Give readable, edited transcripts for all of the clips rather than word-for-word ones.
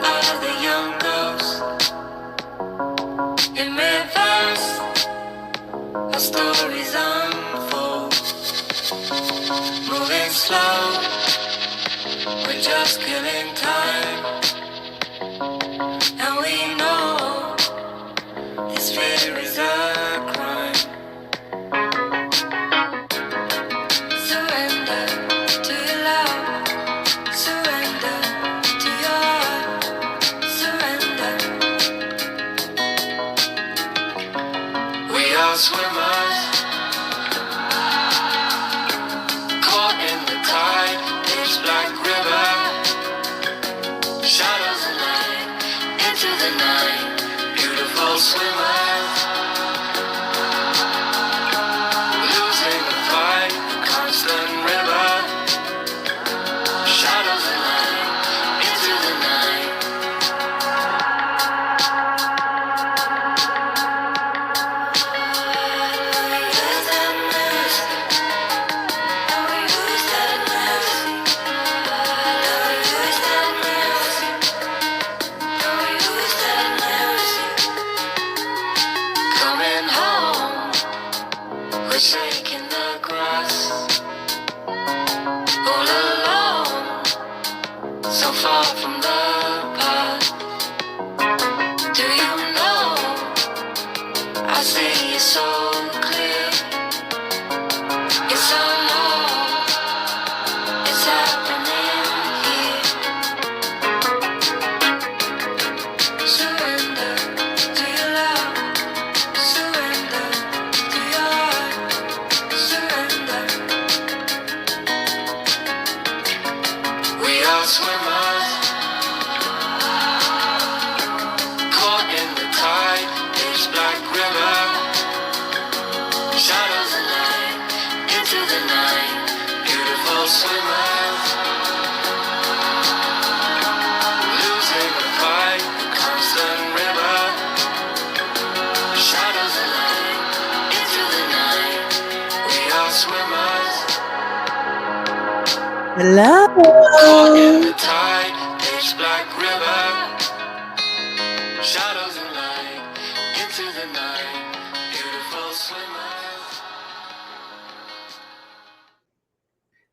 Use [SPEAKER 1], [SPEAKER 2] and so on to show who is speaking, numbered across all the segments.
[SPEAKER 1] are the young ghosts in reverse. Our stories unfold, moving slow. We're just killing time, and we know this fear is a crime. Surrender to your love. Surrender to your heart. Surrender. We are swimmers, caught in the tide. Pitch black river, shadows of night, into the night. Beautiful swimmers, losing the fight. Constant river, shadows of night, into the night. Lose that mercy, and we lose that mercy. Lose that mercy, and we lose that mercy. Coming home, we're shaking the grass. All alone, so far from the past. Do you know, I see it so clear. It's unknown, it's happening here. Surrender to your love. Surrender to your heart. Surrender. We are swimmers, caught in the tide. Pitch black river, shadows of night, into the night. Beautiful swimmers, losing the fight. Constant river, shadows of night, into the night. We are swimmers, caught in
[SPEAKER 2] Hello.
[SPEAKER 1] the tide. Pitch black river, shadows of light, into the night. Beautiful swimmers.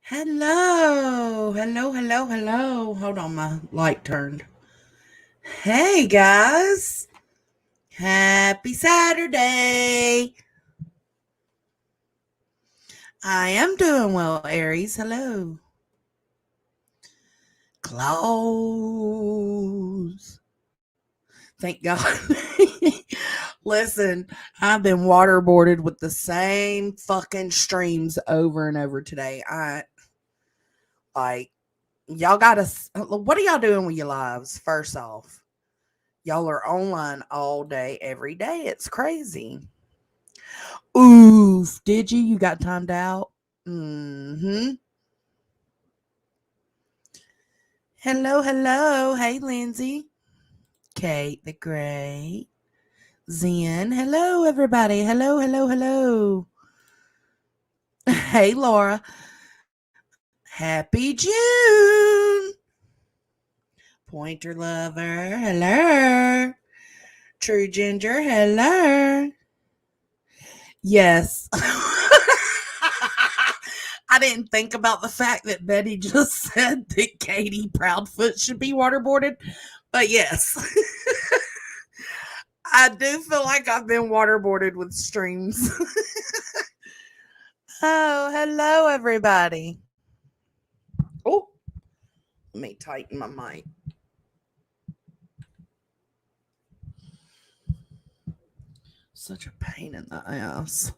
[SPEAKER 2] Hello. Hold on, my light turned. Hey, guys. Happy Saturday. I am doing well, Aries. Hello. Close. Thank God. Listen, I've been waterboarded with the same fucking streams over and over today. Like, y'all gotta, what are y'all doing with your lives? First off, y'all are online all day, every day. It's crazy. Oof. Did you? You got timed out? Mm-hmm. Hello. Hey, Lindsay. Kate the Great. Zen. Hello, everybody. Hello. Hey, Laura. Happy June. Pointer Lover. Hello. True Ginger. Hello. Yes. I didn't think about the fact that Betty just said that Katie Proudfoot should be waterboarded, but yes. I do feel like I've been waterboarded with streams. Oh, hello, everybody. Oh, let me tighten my mic. Such a pain in the ass.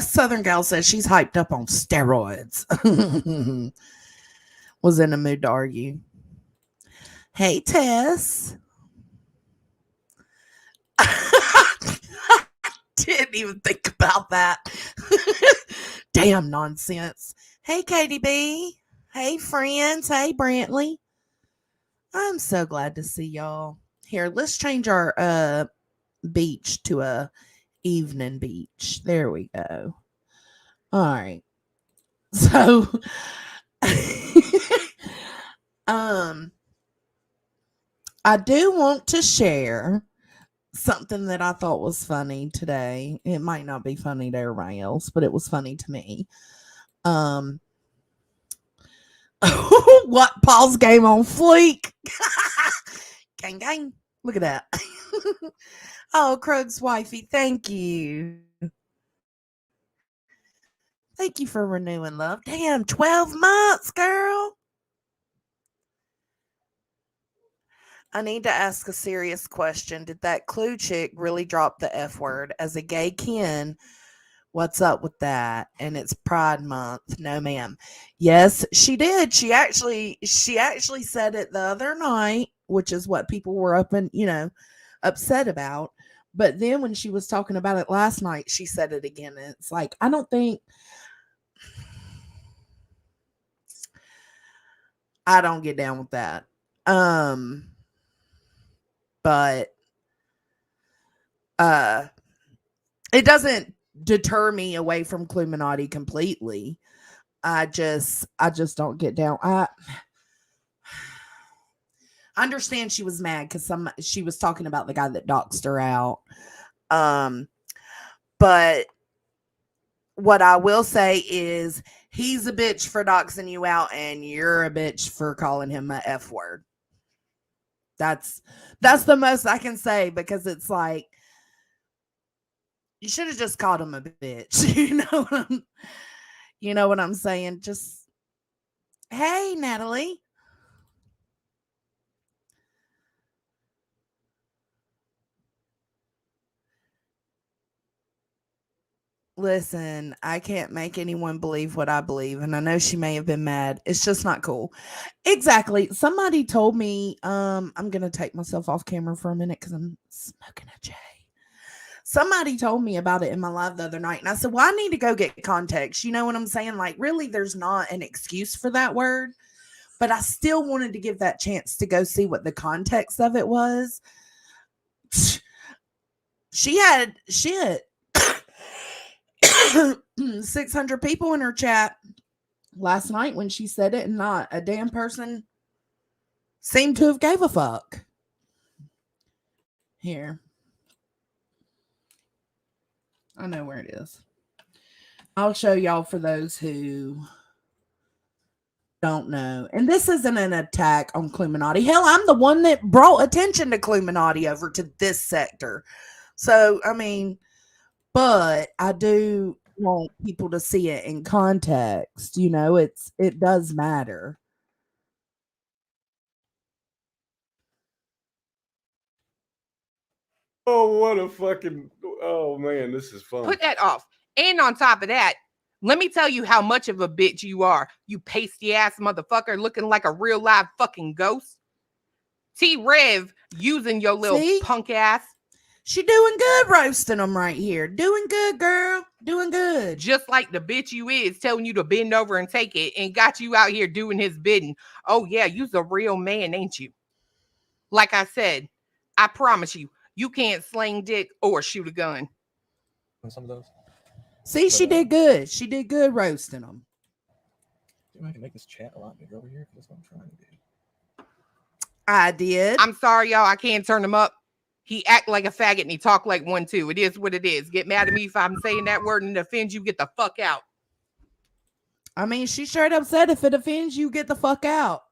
[SPEAKER 2] Southern Gal says she's hyped up on steroids. Was in a mood to argue. Hey, Tess. Didn't even think about that. Damn nonsense. Hey, Katie B. Hey, friends. Hey, Brantley. I'm so glad to see y'all. Here, let's change our beach to a evening beach. There we go. All right. So um I do want to share something that I thought was funny today. It might not be funny to everybody else, but it was funny to me. Um, what Paul's game on fleek? Gang gang. Look at that. Oh, Krug's wifey, thank you. Thank you for renewing love. Damn, 12 months, girl. I need to ask a serious question. Did that clue chick really drop the F word? As a gay kin, what's up with that? And it's Pride Month. No, ma'am. Yes, she did. She actually said it the other night, which is what people were up and, upset about. But then when she was talking about it last night, she said it again. And it's like, I don't think I don't get down with that. But uh it doesn't deter me away from Cluminati completely. I just don't get down. I understand she was mad because she was talking about the guy that doxed her out. Um, but what I will say is he's a bitch for doxing you out, and you're a bitch for calling him a F word. That's the most I can say, because it's like you should have just called him a bitch. You know what I'm saying? Just, hey, Natalie. Listen, I can't make anyone believe what I believe, and I know she may have been mad. It's just not cool. Exactly. Somebody told me, I'm gonna take myself off camera for a minute because I'm smoking a J. Somebody told me about it in my live the other night, and I said, well, I need to go get context. You know what I'm saying? Like, really, there's not an excuse for that word, but I still wanted to give that chance to go see what the context of it was. She had shit. 600 people in her chat last night when she said it, and not a damn person seemed to have gave a fuck. Here. I know where it is. I'll show y'all for those who don't know. And this isn't an attack on Cluminati. Hell, I'm the one that brought attention to Cluminati over to this sector. So, I mean, but I do want people to see it in context. It does matter.
[SPEAKER 3] Oh, what a fucking. Oh, man, this is fun.
[SPEAKER 4] Put that off. And on top of that, let me tell you how much of a bitch you are. You pasty ass motherfucker looking like a real live fucking ghost. T Rev using your little
[SPEAKER 2] See?
[SPEAKER 4] punk ass.
[SPEAKER 2] She doing good roasting them right here. Doing good, girl. Doing good.
[SPEAKER 4] Just like the bitch you is telling you to bend over and take it and got you out here doing his bidding. Oh yeah, you's a real man, ain't you? Like I said, I promise you, you can't sling dick or shoot a gun.
[SPEAKER 3] On some of those.
[SPEAKER 2] See, she did good. She did good roasting them.
[SPEAKER 3] I can make this chat a lot bigger over here. That's what I'm trying to do.
[SPEAKER 2] I did.
[SPEAKER 4] I'm sorry, y'all. I can't turn him up. He act like a faggot and he talk like one too. It is what it is. Get mad at me if I'm saying that word and it offends you. Get the fuck out.
[SPEAKER 2] I mean, she straight up said, if it offends you, get the fuck out.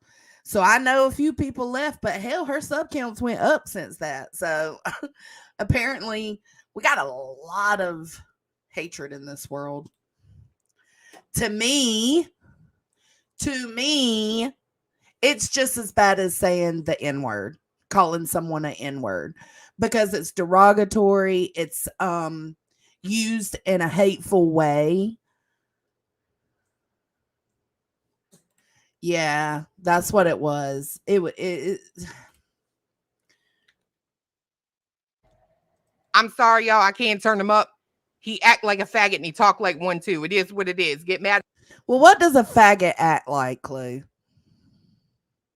[SPEAKER 2] So I know a few people left, but hell, her sub counts went up since that. So apparently we got a lot of hatred in this world. To me, it's just as bad as saying the N-word, calling someone an N-word, because it's derogatory. It's used in a hateful way. Yeah, that's what it was.
[SPEAKER 4] I'm sorry, y'all. I can't turn him up. He act like a faggot and he talk like one too. It is what it is. Get mad.
[SPEAKER 2] Well, what does a faggot act like, Clue?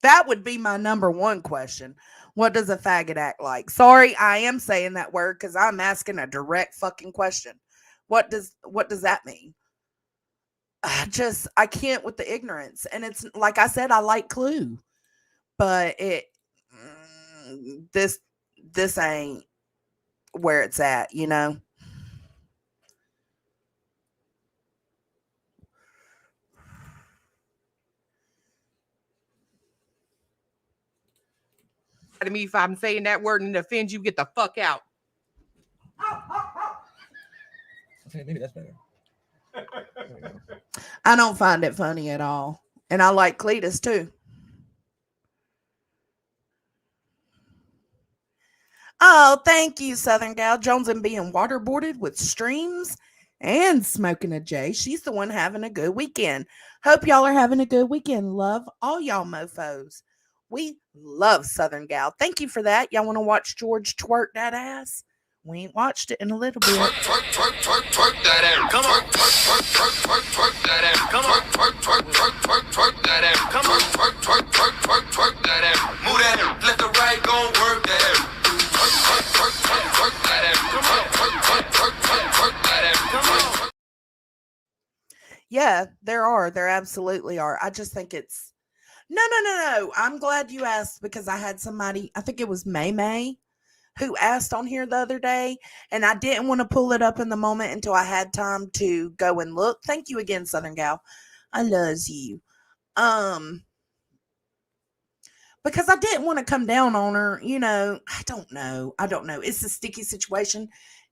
[SPEAKER 2] That would be my number one question. What does a faggot act like? Sorry, I am saying that word because I'm asking a direct fucking question. What does that mean? I can't with the ignorance. And it's like I said, I like Clue, but this ain't where it's at, you know?
[SPEAKER 4] To me, if I'm saying that word and it offends you, get the fuck out.
[SPEAKER 3] Okay, maybe that's better.
[SPEAKER 2] I don't find it funny at all. And I like Cletus too. Oh, thank you, Southern Gal. Jones and being waterboarded with streams and smoking a J. She's the one having a good weekend. Hope y'all are having a good weekend. Love all y'all mofos. We love Southern Gal. Thank you for that. Y'all want to watch George twerk that ass? We ain't watched it in a little bit.
[SPEAKER 1] Twerk, twerk, twerk, twerk, twerk that ass. Come on. Twerk, twerk, twerk, twerk, twerk, twerk that ass. Come on. Twerk, twerk, twerk, twerk, twerk, twerk that ass. Come on. Twerk, twerk, twerk, twerk, twerk, twerk that ass. Move that ass. Let the right go work that ass. Twerk, twerk, twerk, twerk, twerk that ass. Come on. Twerk, twerk, twerk, twerk, twerk that ass. Come on.
[SPEAKER 2] Yeah, there absolutely are. I just think it's no. I'm glad you asked because I had somebody, I think it was May, who asked on here the other day, and I didn't want to pull it up in the moment until I had time to go and look. Thank you again, Southern Gal. I loves you. Because I didn't want to come down on her, you know. I don't know. It's a sticky situation.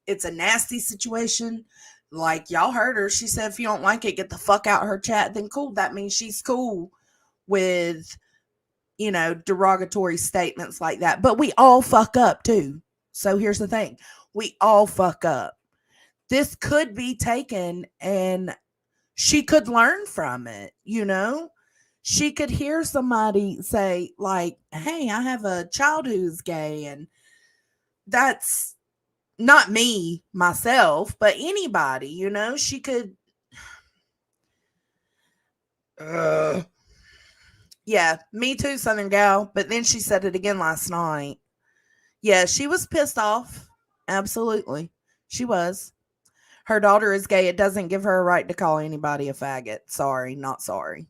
[SPEAKER 2] It's a nasty situation. Like y'all heard her. She said if you don't like it, get the fuck out of her chat. Then cool. That means she's cool with, you know, derogatory statements like that. But we all fuck up too. So here's the thing. We all fuck up. This could be taken and she could learn from it, you know? She could hear somebody say, like, hey, I have a child who's gay, and that's not me, myself, but anybody, you know? She could. Yeah, me too, Southern Gal. But then she said it again last night. Yeah, she was pissed off. Absolutely. She was. Her daughter is gay. It doesn't give her a right to call anybody a faggot. Sorry, not sorry.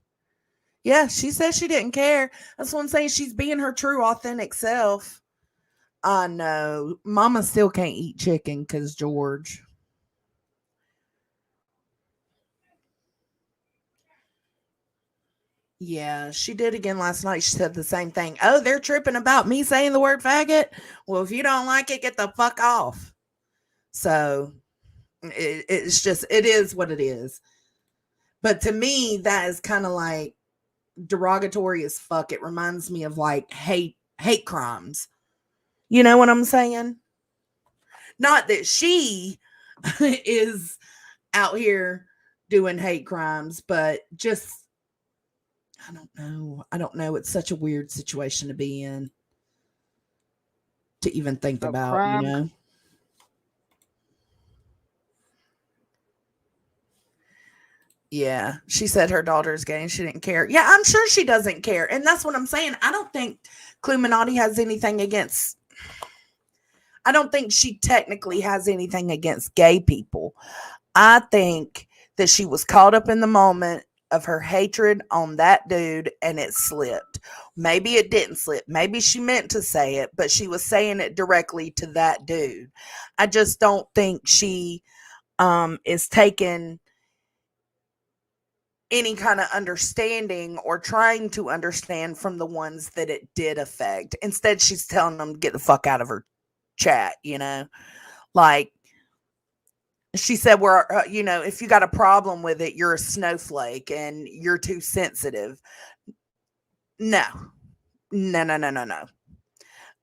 [SPEAKER 2] Yeah, she says she didn't care. That's what I'm saying. She's being her true, authentic self. I know. Mama still can't eat chicken because George. Yeah, she did again last night. She said the same thing. Oh, they're tripping about me saying the word faggot? Well, if you don't like it, get the fuck off. So it's just, it is what it is. But to me, that is kind of like derogatory as fuck. It reminds me of like hate crimes. You know what I'm saying? Not that she is out here doing hate crimes, but just I don't know. It's such a weird situation to be in, to even think
[SPEAKER 4] A
[SPEAKER 2] about,
[SPEAKER 4] crime.
[SPEAKER 2] you know. Yeah, she said her daughter's gay and she didn't care. Yeah, I'm sure she doesn't care. And that's what I'm saying. I don't think Cluminati has anything against, I don't think she technically has anything against gay people. I think that she was caught up in the moment of her hatred on that dude and it slipped. Maybe it didn't slip. Maybe she meant to say it, but she was saying it directly to that dude. I just don't think she is taking any kind of understanding or trying to understand from the ones that it did affect. Instead, she's telling them to get the fuck out of her chat, you know? Like, she said, you know, if you got a problem with it, you're a snowflake and you're too sensitive. No.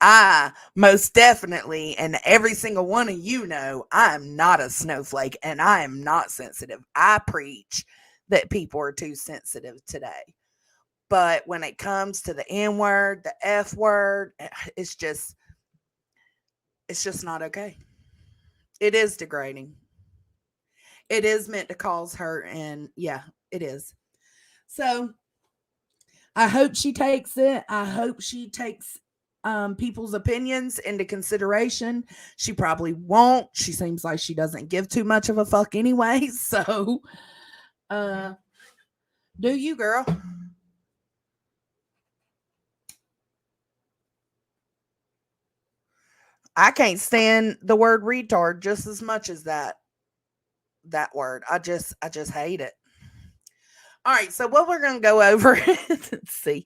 [SPEAKER 2] I most definitely, and every single one of you know, I'm not a snowflake and I am not sensitive. I preach that people are too sensitive today. But when it comes to the N word, the F word, it's just not okay. It is degrading. It is meant to cause hurt, and yeah, it is. So I hope she takes it. I hope she takes people's opinions into consideration. She probably won't. She seems like she doesn't give too much of a fuck anyway. So do you, girl? I can't stand the word retard just as much as that word. I just hate it. All right, so what we're going to go over, let's see.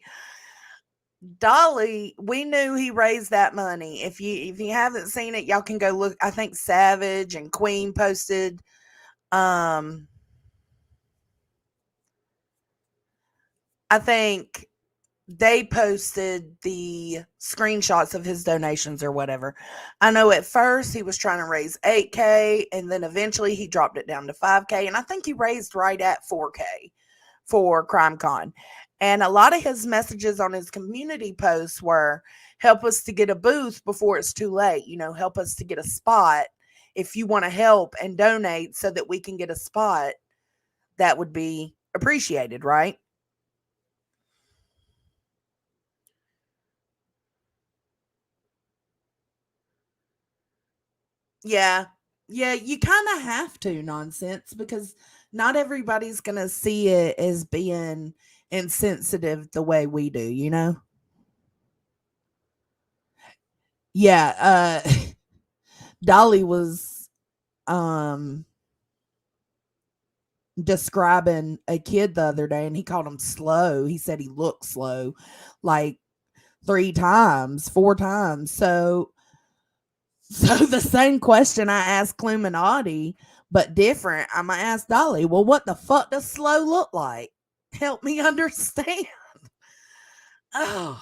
[SPEAKER 2] Dolly, we knew he raised that money. If you haven't seen it, y'all can go look. I think Savage and Queen posted I think they posted the screenshots of his donations or whatever. I know at first he was trying to raise 8K and then eventually he dropped it down to 5K, and I think he raised right at 4K for CrimeCon. And a lot of his messages on his community posts were, help us to get a booth before it's too late. Help us to get a spot. If you want to help and donate so that we can get a spot, that would be appreciated, right? Yeah. Yeah, you kind of have to nonsense because not everybody's going to see it as being insensitive the way we do, Yeah, Dolly was describing a kid the other day and he called him slow. He said he looked slow like 3 times, 4 times. So the same question I asked Cluminati, but different. I'm gonna ask Dolly, well, what the fuck does slow look like? Help me understand. Oh,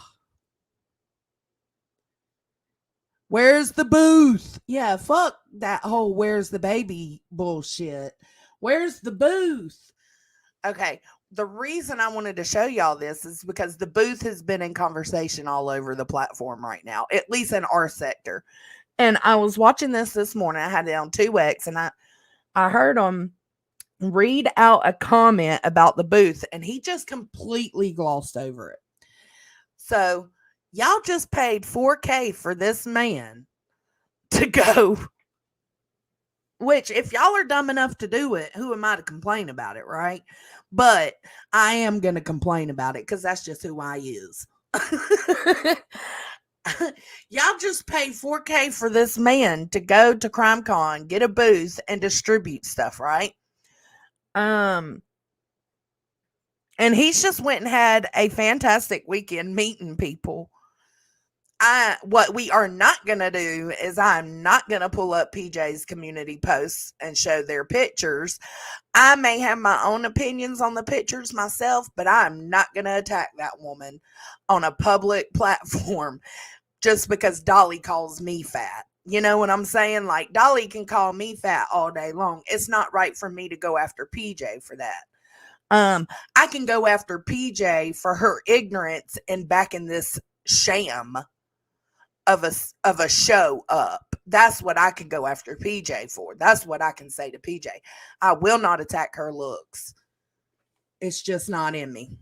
[SPEAKER 2] where's the booth? Yeah, fuck that whole where's the baby bullshit. Where's the booth? Okay, the reason I wanted to show y'all this is because the booth has been in conversation all over the platform right now, at least in our sector. And I was watching this morning. I had it on 2X and I heard him read out a comment about the booth and he just completely glossed over it. So y'all just paid 4K for this man to go, which if y'all are dumb enough to do it, who am I to complain about it, right? But I am going to complain about it because that's just who I is. Y'all just paid 4K for this man to go to CrimeCon, get a booth, and distribute stuff, right? And he's just went and had a fantastic weekend meeting people. What we are not gonna do is I'm not gonna pull up PJ's community posts and show their pictures. I may have my own opinions on the pictures myself, but I'm not gonna attack that woman on a public platform just because Dolly calls me fat. You know what I'm saying? Like, Dolly can call me fat all day long. It's not right for me to go after PJ for that. I can go after PJ for her ignorance and backing this sham of a show up. That's what I can go after PJ for. That's what I can say to PJ. I will not attack her looks. It's just not in me.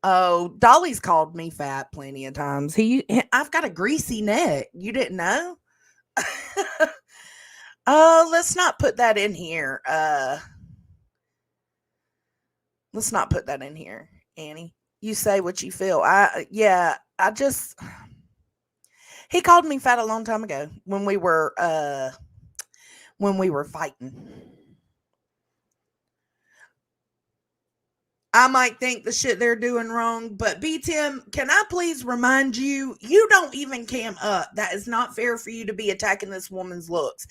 [SPEAKER 2] Oh, Dolly's called me fat plenty of times. I've got a greasy neck. You didn't know? Oh, let's not put that in here. Let's not put that in here, Annie. You say what you feel. He called me fat a long time ago when we were fighting. I might think the shit they're doing wrong, but B-Tim, can I please remind you, you don't even cam up. That is not fair for you to be attacking this woman's looks.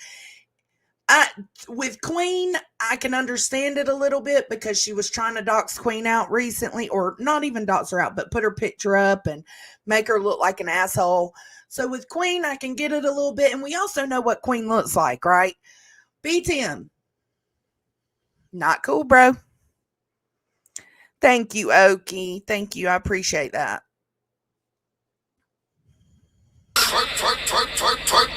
[SPEAKER 2] With Queen, I can understand it a little bit because she was trying to dox Queen out recently, or not even dox her out, but put her picture up and make her look like an asshole. So with Queen, I can get it a little bit, and we also know what Queen looks like, right? B-Tim, not cool, bro. Thank you, Okie. Thank you. I appreciate that.
[SPEAKER 1] Twerk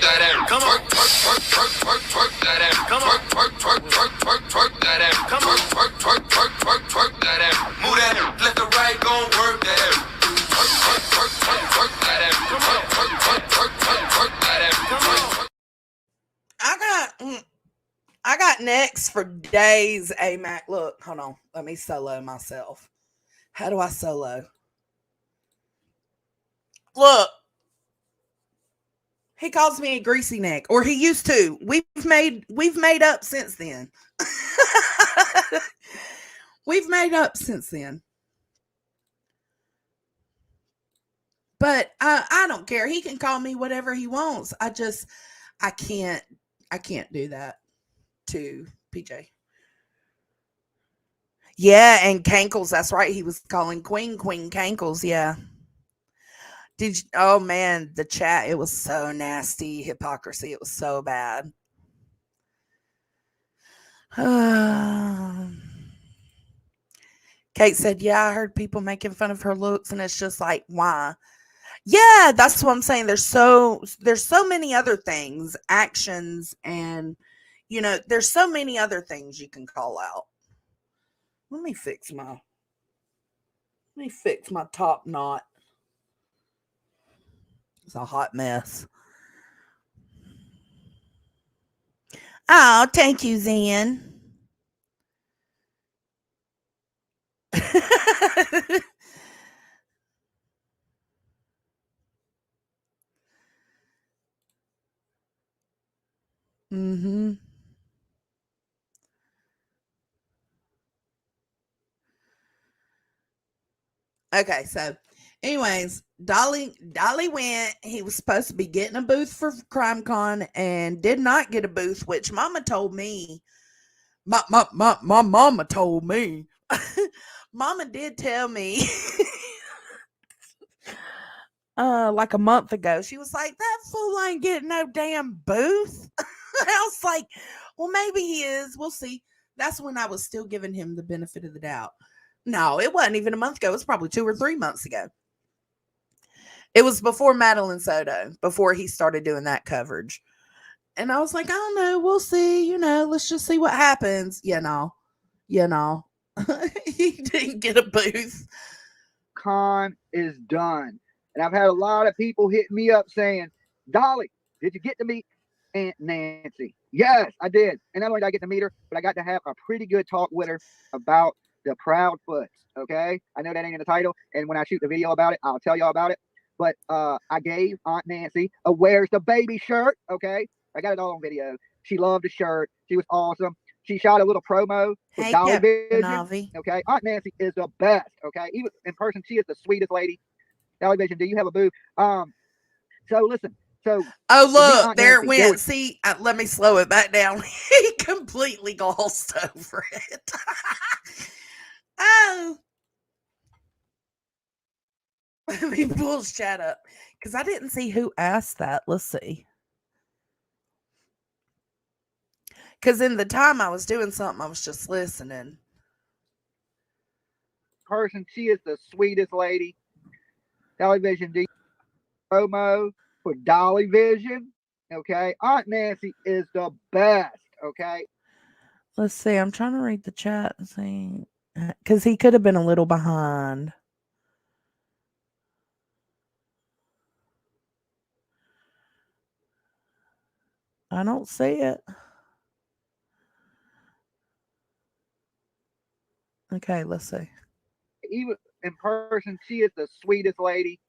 [SPEAKER 1] that ass. Come on. Twerk that ass. Come on. Twerk that ass. Come on. Twerk that ass. Move that ass. Let the right go work that ass. Twerk that ass. Come on. Twerk that ass. Come
[SPEAKER 2] on. I got next for days, AMAC. Look, hold on. Let me solo myself. How do I solo? Look. He calls me a greasy neck, or he used to. We've made up since then. We've made up since then. But I don't care. He can call me whatever he wants. I can't do that to PJ. Yeah, and Cankles, that's right. He was calling Queen Cankles, yeah. Did you, oh man, the chat, it was so nasty. Hypocrisy. It was so bad. Kate said, "Yeah, I heard people making fun of her looks, and it's just like, why?" Yeah, that's what I'm saying. There's so many other things, actions, and there's so many other things you can call out. Let me fix my top knot. It's a hot mess. Oh, thank you, Zen. Mm-hmm. Okay, so anyways, Dolly went. He was supposed to be getting a booth for CrimeCon and did not get a booth, which Mama told me. My mama told me. Mama did tell me like a month ago. She was like, that fool ain't getting no damn booth. I was like, well, maybe he is. We'll see. That's when I was still giving him the benefit of the doubt. No, it wasn't even a month ago. It was probably 2 or 3 months ago. It was before Madeline Soto, before he started doing that coverage. And I was like, I don't know. We'll see. Let's just see what happens. He didn't get a booth.
[SPEAKER 5] Con is done. And I've had a lot of people hit me up saying, Dolly, did you get to meet Aunt Nancy? Yes, I did. And not only did I get to meet her, but I got to have a pretty good talk with her about the Proudfoots. Okay. I know that ain't in the title. And when I shoot the video about it, I'll tell y'all about it. But I gave Aunt Nancy a Where's the Baby shirt. Okay. I got it all on video. She loved the shirt. She was awesome. She shot a little promo with
[SPEAKER 2] Hey,
[SPEAKER 5] Dolly
[SPEAKER 2] Captain
[SPEAKER 5] Vision.
[SPEAKER 2] Avi.
[SPEAKER 5] Okay. Aunt Nancy is the best. Okay. Even in person, she is the sweetest lady. Dolly Vision, do you have a boo? So listen. So
[SPEAKER 2] oh look, there it
[SPEAKER 5] Nancy,
[SPEAKER 2] went. See, let me slow it back down. He completely glossed over it. Oh, let me pull his chat up because I didn't see who asked that. Let's see. Because in the time I was doing something, I was just listening.
[SPEAKER 5] Person, she is the sweetest lady. Dolly Vision, do you promo for Dolly Vision? Okay. Aunt Nancy is the best. Okay.
[SPEAKER 2] Let's see. I'm trying to read the chat and see. Because he could have been a little behind. I don't see it. Okay, let's see.
[SPEAKER 5] Even in person, she is the sweetest lady.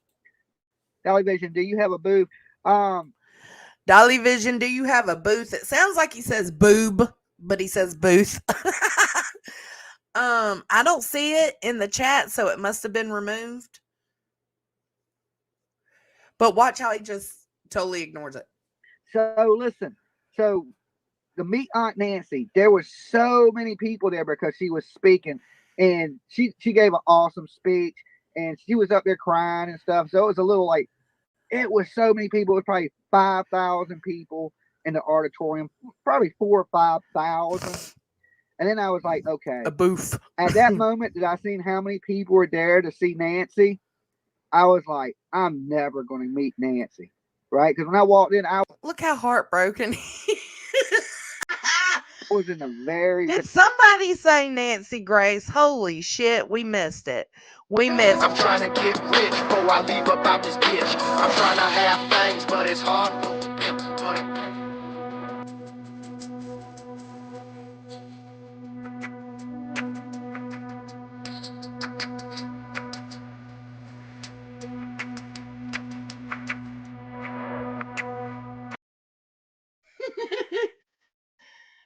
[SPEAKER 5] Dolly Vision, do you have a booth?
[SPEAKER 2] Dolly Vision, do you have a booth? It sounds like he says boob, but he says booth. I don't see it in the chat, so it must have been removed. But watch how he just totally ignores it.
[SPEAKER 5] So listen. So the meet Aunt Nancy, there were so many people there because she was speaking, and she gave an awesome speech, and she was up there crying and stuff. So it was a little like, it was so many people. It was probably 5,000 people in the auditorium, probably 4,000 or 5,000. And then I was like, okay.
[SPEAKER 2] A booth.
[SPEAKER 5] At that moment that I seen how many people were there to see Nancy, I was like, I'm never going to meet Nancy, right? Because when I walked in, I
[SPEAKER 2] Look how heartbroken he
[SPEAKER 5] was in a very.
[SPEAKER 2] Did somebody say Nancy Grace? Holy shit, we missed it. We missed
[SPEAKER 1] I'm trying to get rich before I leave up out this bitch. I'm trying to have things, but it's hard.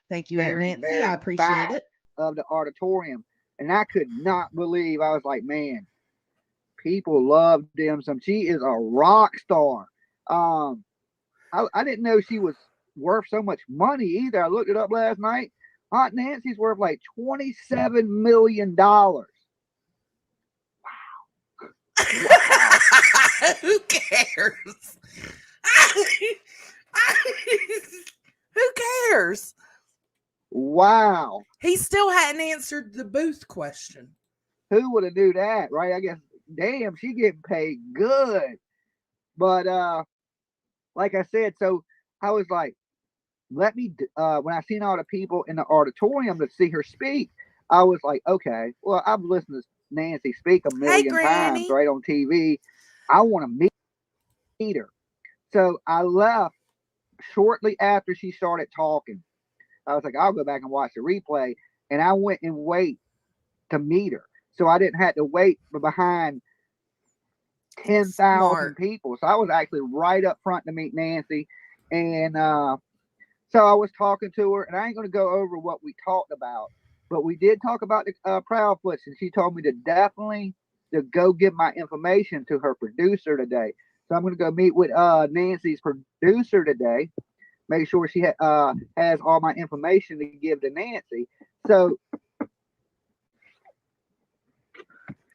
[SPEAKER 2] Thank you, Aunt
[SPEAKER 5] very,
[SPEAKER 2] Nancy.
[SPEAKER 5] very
[SPEAKER 2] I appreciate
[SPEAKER 5] back
[SPEAKER 2] it.
[SPEAKER 5] of the auditorium. And I could not believe, I was like, man, people love Dim Sum. She is a rock star. I didn't know she was worth so much money either. I looked it up last night. Aunt Nancy's worth like $27 million. Wow.
[SPEAKER 2] Who cares? Who cares?
[SPEAKER 5] Wow.
[SPEAKER 2] He still hadn't answered the booth question.
[SPEAKER 5] Who would have knew that, right? I guess, damn, she getting paid good. But like I said, so I was like, let me when I seen all the people in the auditorium to see her speak, I was like, okay, well, I've listened to Nancy speak a million times,
[SPEAKER 2] Granny.
[SPEAKER 5] right, on TV. I want to meet her. So I left shortly after she started talking. I was like, I'll go back and watch the replay. And I went and wait to meet her. So I didn't have to wait behind 10,000 people. So I was actually right up front to meet Nancy. And so I was talking to her, and I ain't going to go over what we talked about, but we did talk about the Proudfoots, and she told me to definitely to go give my information to her producer today. So I'm going to go meet with Nancy's producer today, make sure she has all my information to give to Nancy. So,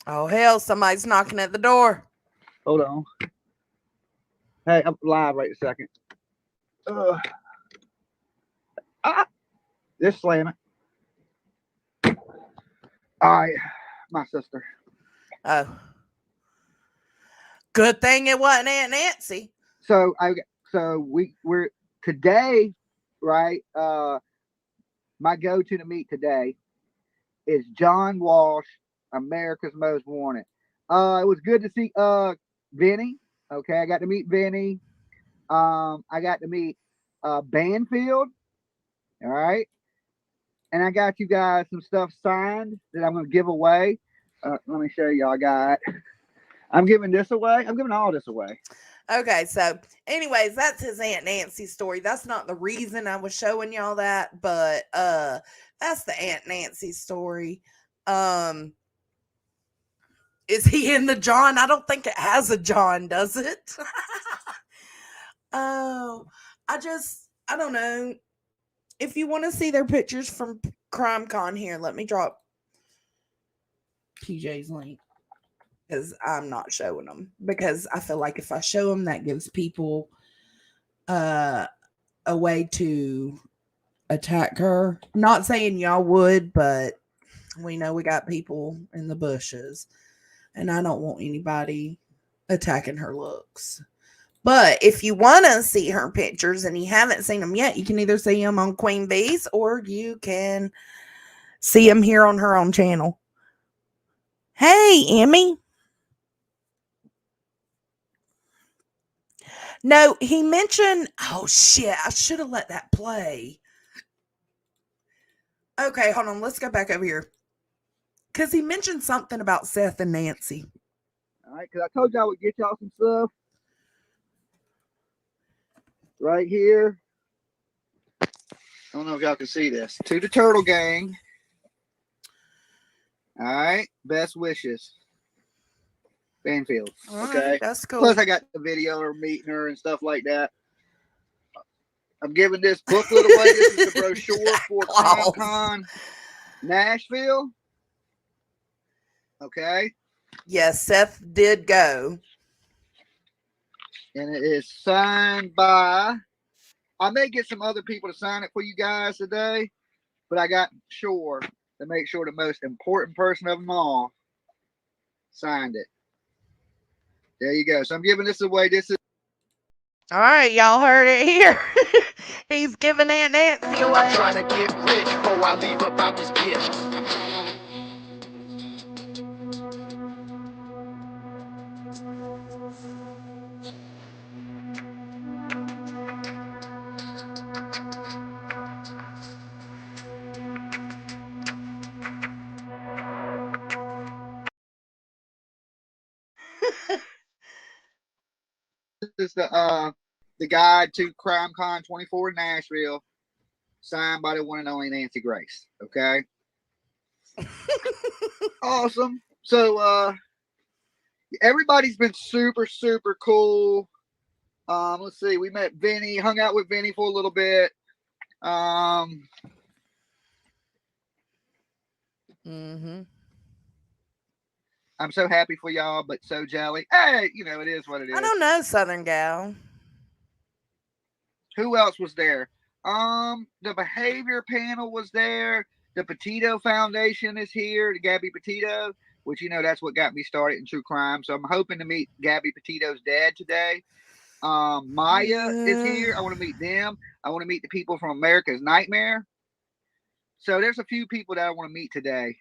[SPEAKER 2] oh hell, somebody's knocking at the door.
[SPEAKER 5] hold on. Hey, I'm live right a second. Just slam it. All right, my sister.
[SPEAKER 2] Oh, good thing it wasn't Aunt Nancy.
[SPEAKER 5] So we're today, right? My go-to to meet today is John Walsh, America's Most Wanted. It was good to see Vinny. Okay, I got to meet Vinny. I got to meet Banfield. All right. And I got you guys some stuff signed that I'm going to give away. Let me show y'all. I'm giving this away. I'm giving all this away.
[SPEAKER 2] Okay, so anyways, that's his Aunt Nancy story. That's not the reason I was showing y'all that, but that's the Aunt Nancy story. Is he in the John? I don't think it has a John, does it? Oh, I don't know. If you want to see their pictures from CrimeCon here, let me drop TJ's link. Because I'm not showing them. Because I feel like if I show them, that gives people a way to attack her. Not saying y'all would, but we know we got people in the bushes. And I don't want anybody attacking her looks. But if you want to see her pictures and you haven't seen them yet, you can either see them on Queen Bee's or you can see them here on her own channel. Hey, Emmy. No, he mentioned, oh shit, I should have let that play. Okay, hold on. Let's go back over here. Because he mentioned something about Seth and Nancy.
[SPEAKER 5] All right, because I told y'all I would get y'all some stuff. Right here. I don't know if y'all can see this. To the Turtle Gang. All right. Best wishes. Banfield. Okay.
[SPEAKER 2] That's cool.
[SPEAKER 5] Plus, I got the video of her meeting her and stuff like that. I'm giving this booklet away. This is the brochure for CrimeCon Nashville. Okay.
[SPEAKER 2] Yes, Seth did go.
[SPEAKER 5] And it is signed by, I may get some other people to sign it for you guys today, but I got sure to make sure the most important person of them all signed it. There you go. So I'm giving this away. This is
[SPEAKER 4] All right, y'all heard it here. He's giving Aunt Nancy away.
[SPEAKER 1] I'm trying to get rich before I leave about this bitch.
[SPEAKER 5] the guide to CrimeCon 24 in Nashville. signed by the one and only Nancy Grace. Okay. Awesome. So everybody's been super, super cool. Let's see. We met Vinny, hung out with Vinny for a little bit.
[SPEAKER 2] Mm-hmm.
[SPEAKER 5] I'm so happy for y'all, but so jelly. Hey, it is what it is.
[SPEAKER 2] I don't know, Southern gal.
[SPEAKER 5] Who else was there? The behavior panel was there. The Petito Foundation is here. The Gabby Petito, which that's what got me started in true crime. So I'm hoping to meet Gabby Petito's dad today. Maya is here. I want to meet them. I want to meet the people from America's Nightmare. So there's a few people that I want to meet today.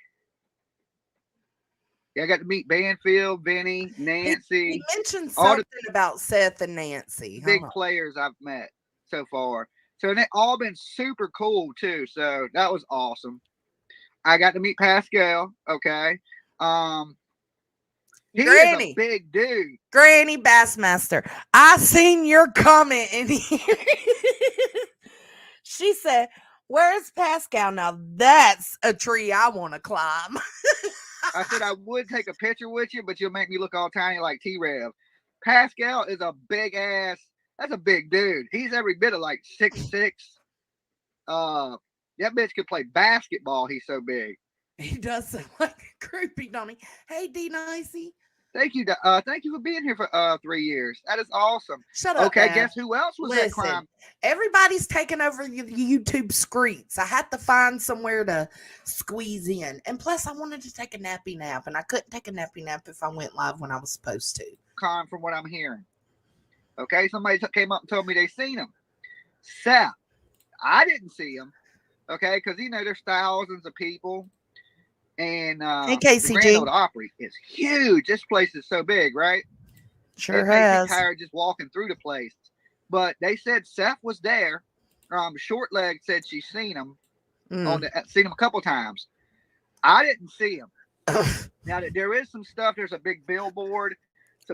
[SPEAKER 5] Yeah, I got to meet Banfield, Vinny, Nancy.
[SPEAKER 2] He mentioned something about Seth and Nancy.
[SPEAKER 5] Big players I've met so far. So they all been super cool too. So that was awesome. I got to meet Pascal. Okay. He
[SPEAKER 2] Granny.
[SPEAKER 5] is a big dude.
[SPEAKER 2] Granny Bassmaster. I seen your comment in here. She said, "Where's Pascal? Now that's a tree I want to climb."
[SPEAKER 5] I said I would take a picture with you, but you'll make me look all tiny like T-Rev. Pascal is a big ass. That's a big dude. He's every bit of like 6'6". That bitch could play basketball. He's so big.
[SPEAKER 2] He does sound like a groupie, don't he? Hey, D Nicey.
[SPEAKER 5] Thank you for being here for 3 years. That is awesome.
[SPEAKER 2] Shut up.
[SPEAKER 5] Okay,
[SPEAKER 2] man.
[SPEAKER 5] guess who else was at crime?
[SPEAKER 2] Everybody's taking over the YouTube screens. I had to find somewhere to squeeze in. And plus, I wanted to take a nappy nap, and I couldn't take a nappy nap if I went live when I was supposed to.
[SPEAKER 5] Crime from what I'm hearing. Okay, somebody came up and told me they seen him. Seth. I didn't see him. Okay, because there's thousands of people. And
[SPEAKER 2] hey,
[SPEAKER 5] the Grand Ole Opry is huge. This place is so big, right?
[SPEAKER 2] Sure
[SPEAKER 5] it makes
[SPEAKER 2] has.
[SPEAKER 5] me tired just walking through the place. But they said Seth was there. Shortleg said she's seen him. Seen him a couple times. I didn't see him. Now there is some stuff. There's a big billboard.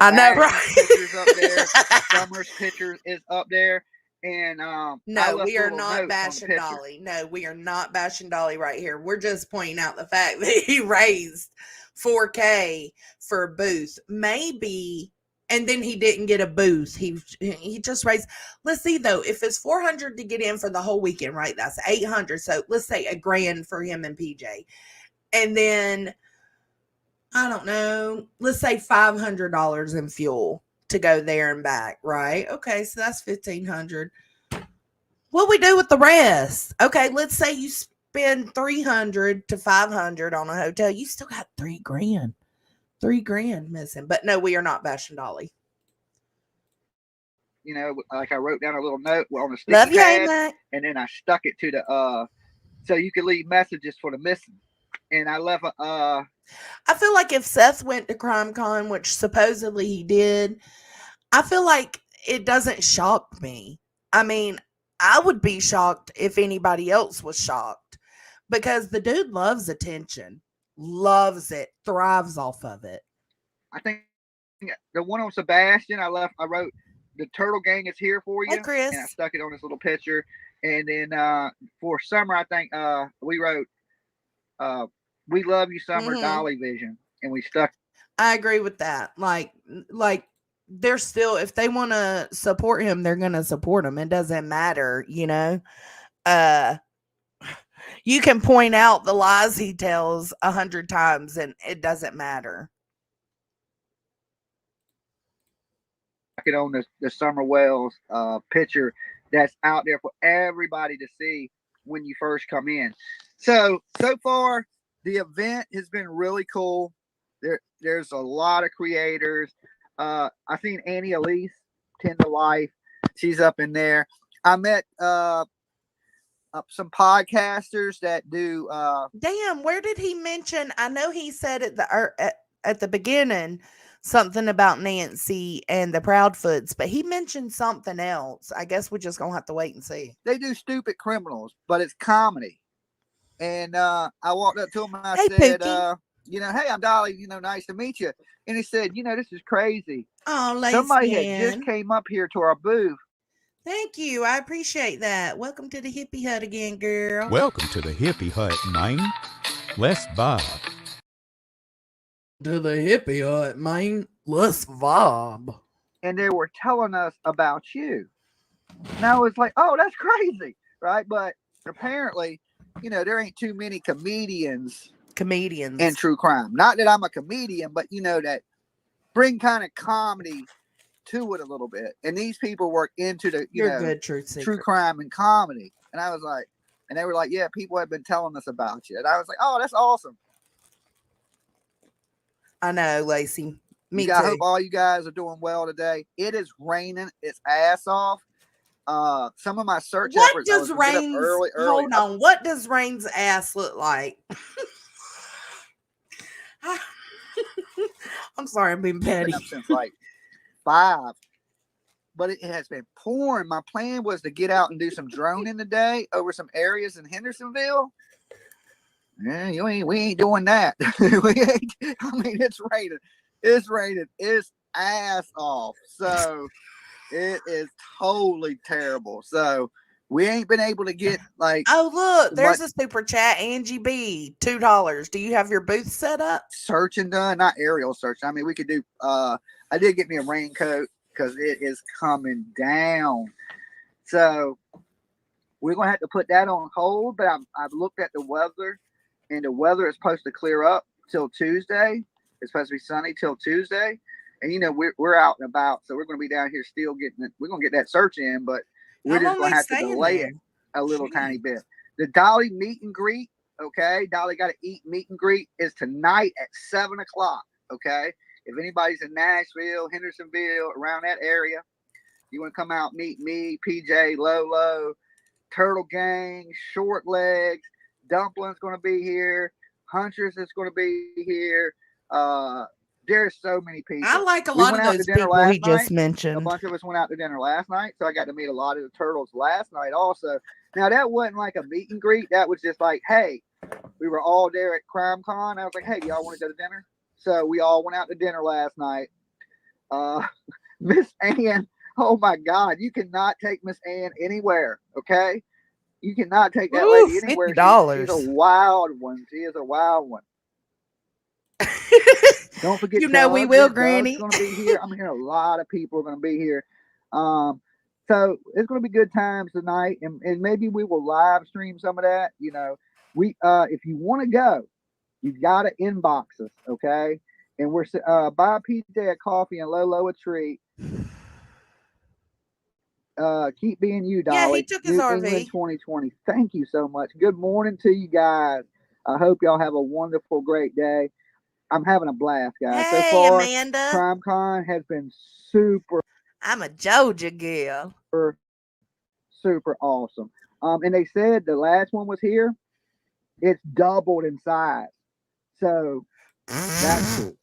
[SPEAKER 2] I know, right?
[SPEAKER 5] Pictures up there. Summer's picture is up there. And
[SPEAKER 2] no, we are not bashing Dolly. No, we are not bashing Dolly right here. We're just pointing out the fact that he raised $4,000 for a booth. Maybe, and then he didn't get a booth. He just raised. Let's see though, if it's $400 to get in for the whole weekend, right? That's $800. So let's say $1,000 for him and PJ, and then I don't know. Let's say $500 in fuel to go there and back, right? Okay, so that's $1,500. What we do with the rest? Okay, let's say you spend $300 to $500 on a hotel. You still got $3,000. $3,000 missing. But no, we are not bashing Dolly.
[SPEAKER 5] Like I wrote down a little note on the sticky
[SPEAKER 2] Love you,
[SPEAKER 5] pad,
[SPEAKER 2] Mac.
[SPEAKER 5] and then I stuck it to the so you could leave messages for the missing. And I left
[SPEAKER 2] I feel like if Seth went to CrimeCon, which supposedly he did, I feel like it doesn't shock me. I mean, I would be shocked if anybody else was shocked because the dude loves attention, loves it, thrives off of it.
[SPEAKER 5] I think the one on Sebastian, I wrote, "The Turtle Gang is here for you."
[SPEAKER 2] Hey, Chris.
[SPEAKER 5] And I stuck it on this little picture. And then for Summer, I think we wrote, "We love you, Summer, Dolly Vision." And we stuck.
[SPEAKER 2] I agree with that. Like they're still, if they want to support him, they're going to support him. It doesn't matter, you can point out the lies he tells 100 times and it doesn't matter.
[SPEAKER 5] It on the Summer Wells picture that's out there for everybody to see when you first come in. So far, the event has been really cool. There's a lot of creators. I seen Annie Elise, 10 to Life. She's up in there. I met some podcasters that do.
[SPEAKER 2] Damn, where did he mention? I know he said at the beginning something about Nancy and the Proudfoots, but he mentioned something else. I guess we're just gonna have to wait and see.
[SPEAKER 5] They do Stupid Criminals, but it's comedy. And I walked up to him and I
[SPEAKER 2] Hey,
[SPEAKER 5] said,
[SPEAKER 2] Pookie.
[SPEAKER 5] "Hey, I'm Dolly. Nice to meet you." And he said, "This is crazy.
[SPEAKER 2] Oh,
[SPEAKER 5] Somebody
[SPEAKER 2] man.
[SPEAKER 5] had just came up here to our booth
[SPEAKER 2] Thank you. I appreciate that. Welcome to the hippie hut again, girl.
[SPEAKER 6] Welcome to the hippie hut, man. Let's vibe.
[SPEAKER 2] To the hippie hut, man. Let's vibe.
[SPEAKER 5] And they were telling us about you. And I was like, oh, that's crazy, right? But apparently, there ain't too many comedians in true crime. Not that I'm a comedian, but that bring kind of comedy to it a little bit. And these people work into the
[SPEAKER 2] good
[SPEAKER 5] true crime and comedy. And I was like, and they were like, yeah, people have been telling us about you. And I was like, oh, that's awesome.
[SPEAKER 2] I know, Lacey. Me too.
[SPEAKER 5] I hope all you guys are doing well today. It is raining its ass off. Some of my search efforts.
[SPEAKER 2] What does rain's
[SPEAKER 5] early?
[SPEAKER 2] Hold on. What does rain's ass look like? I'm sorry, I'm being petty.
[SPEAKER 5] I've been up since like 5, but it has been pouring. My plan was to get out and do some droning today over some areas in Hendersonville. Yeah, we ain't doing that. It's raining. It's raining. It's ass off. So it is totally terrible. So we ain't been able to get like.
[SPEAKER 2] Oh, look, there's a super chat. Angie B, $2. Do you have your booth set up?
[SPEAKER 5] Searching done, not aerial search. I mean, we could do. I did get me a raincoat because it is coming down. So we're gonna have to put that on hold. But I've looked at the weather, and the weather is supposed to clear up till Tuesday. It's supposed to be sunny till Tuesday, and we're out and about, so we're gonna be down here still getting it. We're gonna get that search in, but we're just gonna have to delay it a little tiny bit. The Dolly meet and greet, okay? Dolly got to eat meet and greet is tonight at 7:00. Okay, if anybody's in Nashville, Hendersonville, around that area, you want to come out, meet me, PJ, Lolo, Turtle Gang, Short Legs, Dumpling's going to be here, Huntress is going to be here. There's so many people.
[SPEAKER 2] I like a lot of those people we just mentioned.
[SPEAKER 5] A bunch of us went out to dinner last night, so I got to meet a lot of the turtles last night also. Now, that wasn't like a meet and greet. That was just like, hey, we were all there at Crime Con. I was like, hey, do y'all want to go to dinner? So we all went out to dinner last night. Miss Ann, oh my God, you cannot take Miss Ann anywhere, okay? You cannot take that lady anywhere.
[SPEAKER 2] $50.
[SPEAKER 5] She's a wild one. She is a wild one. Don't forget,
[SPEAKER 2] we will, Granny.
[SPEAKER 5] Going to be here. I'm hearing a lot of people are going to be here. So it's going to be good times tonight, and maybe we will live stream some of that. If you want to go, you got to inbox us, okay? And we're buy PJ a coffee and Lolo a treat. Keep being you, Dolly.
[SPEAKER 2] Yeah, he took his RV.
[SPEAKER 5] England 2020. Thank you so much. Good morning to you guys. I hope y'all have a wonderful, great day. I'm having a blast, guys.
[SPEAKER 2] Hey,
[SPEAKER 5] so far,
[SPEAKER 2] Amanda.
[SPEAKER 5] Crime Con has been super.
[SPEAKER 2] I'm a Georgia girl.
[SPEAKER 5] Super awesome. And they said the last one was here. It's doubled in size. So that's cool.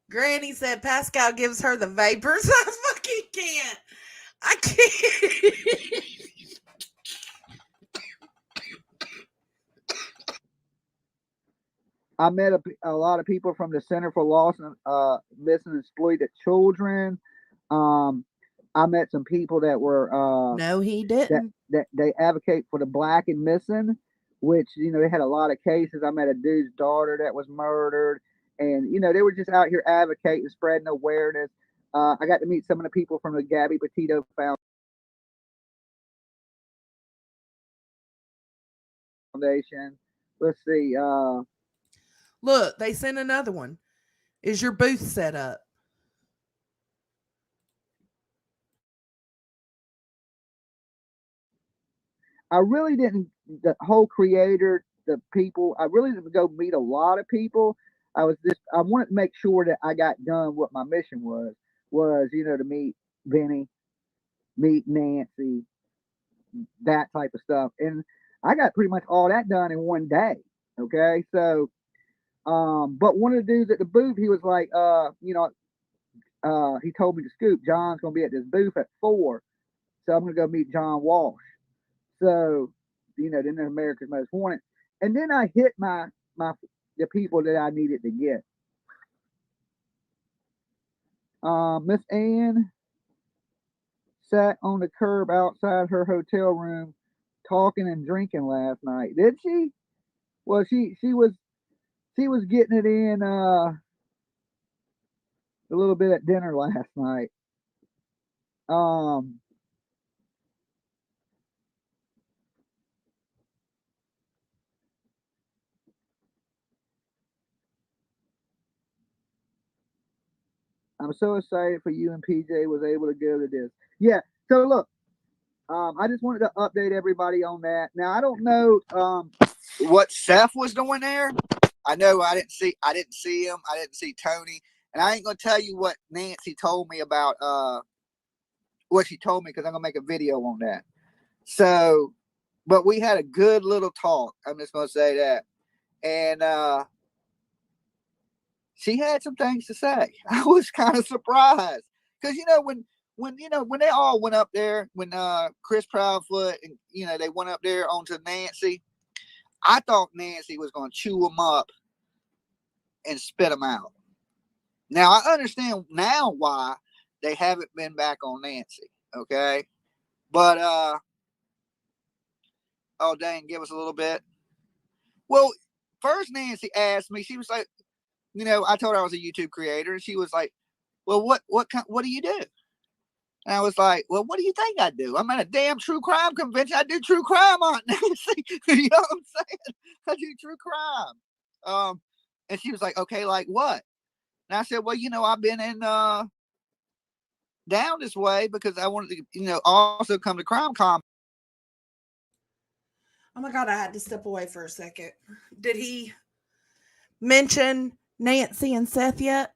[SPEAKER 2] Granny said Pascal gives her the vapors. I fucking can't. I can't.
[SPEAKER 5] I met a lot of people from the Center for Lost and Missing and Exploited Children. I met some people that were
[SPEAKER 2] no, he didn't.
[SPEAKER 5] That they advocate for the black and missing, which they had a lot of cases. I met a dude's daughter that was murdered, and they were just out here advocating, spreading awareness. I got to meet some of the people from the Gabby Petito Foundation. Let's see.
[SPEAKER 2] Look, they sent another one. Is your booth set up?
[SPEAKER 5] I really didn't, the whole creator, the people, I really didn't go meet a lot of people. I wanted to make sure that I got done what my mission was, to meet Vinny, meet Nancy, that type of stuff. And I got pretty much all that done in one day. Okay. So, but one of the dudes at the booth, he was like, he told me to scoop. John's going to be at this booth at 4. So I'm going to go meet John Walsh. So, then America's Most Wanted. And then I hit the people that I needed to get. Miss Ann sat on the curb outside her hotel room talking and drinking last night. Did she? Well, she was getting it in a little bit at dinner last night. Um, I'm so excited for you and PJ was able to go to this. Yeah. So look, I just wanted to update everybody on that. Now I don't know what Seth was doing there. I know I didn't see him. I didn't see Tony, and I ain't gonna tell you what Nancy told me about what she told me because I'm gonna make a video on that. So, but we had a good little talk. I'm just gonna say that, and she had some things to say. I was kind of surprised because when they all went up there, when Chris Proudfoot and they went up there onto Nancy, I thought Nancy was gonna chew them up and spit them out. Now I understand now why they haven't been back on Nancy. Okay, but oh dang, give us a little bit. Well, first Nancy asked me. She was like, I told her I was a YouTube creator, and she was like, "Well, what do you do?" And I was like, "Well, what do you think I do? I'm at a damn true crime convention. I do true crime on Nancy. You know what I'm saying? I do true crime." And she was like, "Okay, like what?" And I said, "Well, I've been in down this way because I wanted to, also come to CrimeCon."
[SPEAKER 2] Oh my God, I had to step away for a second. Did he mention Nancy and Seth yet?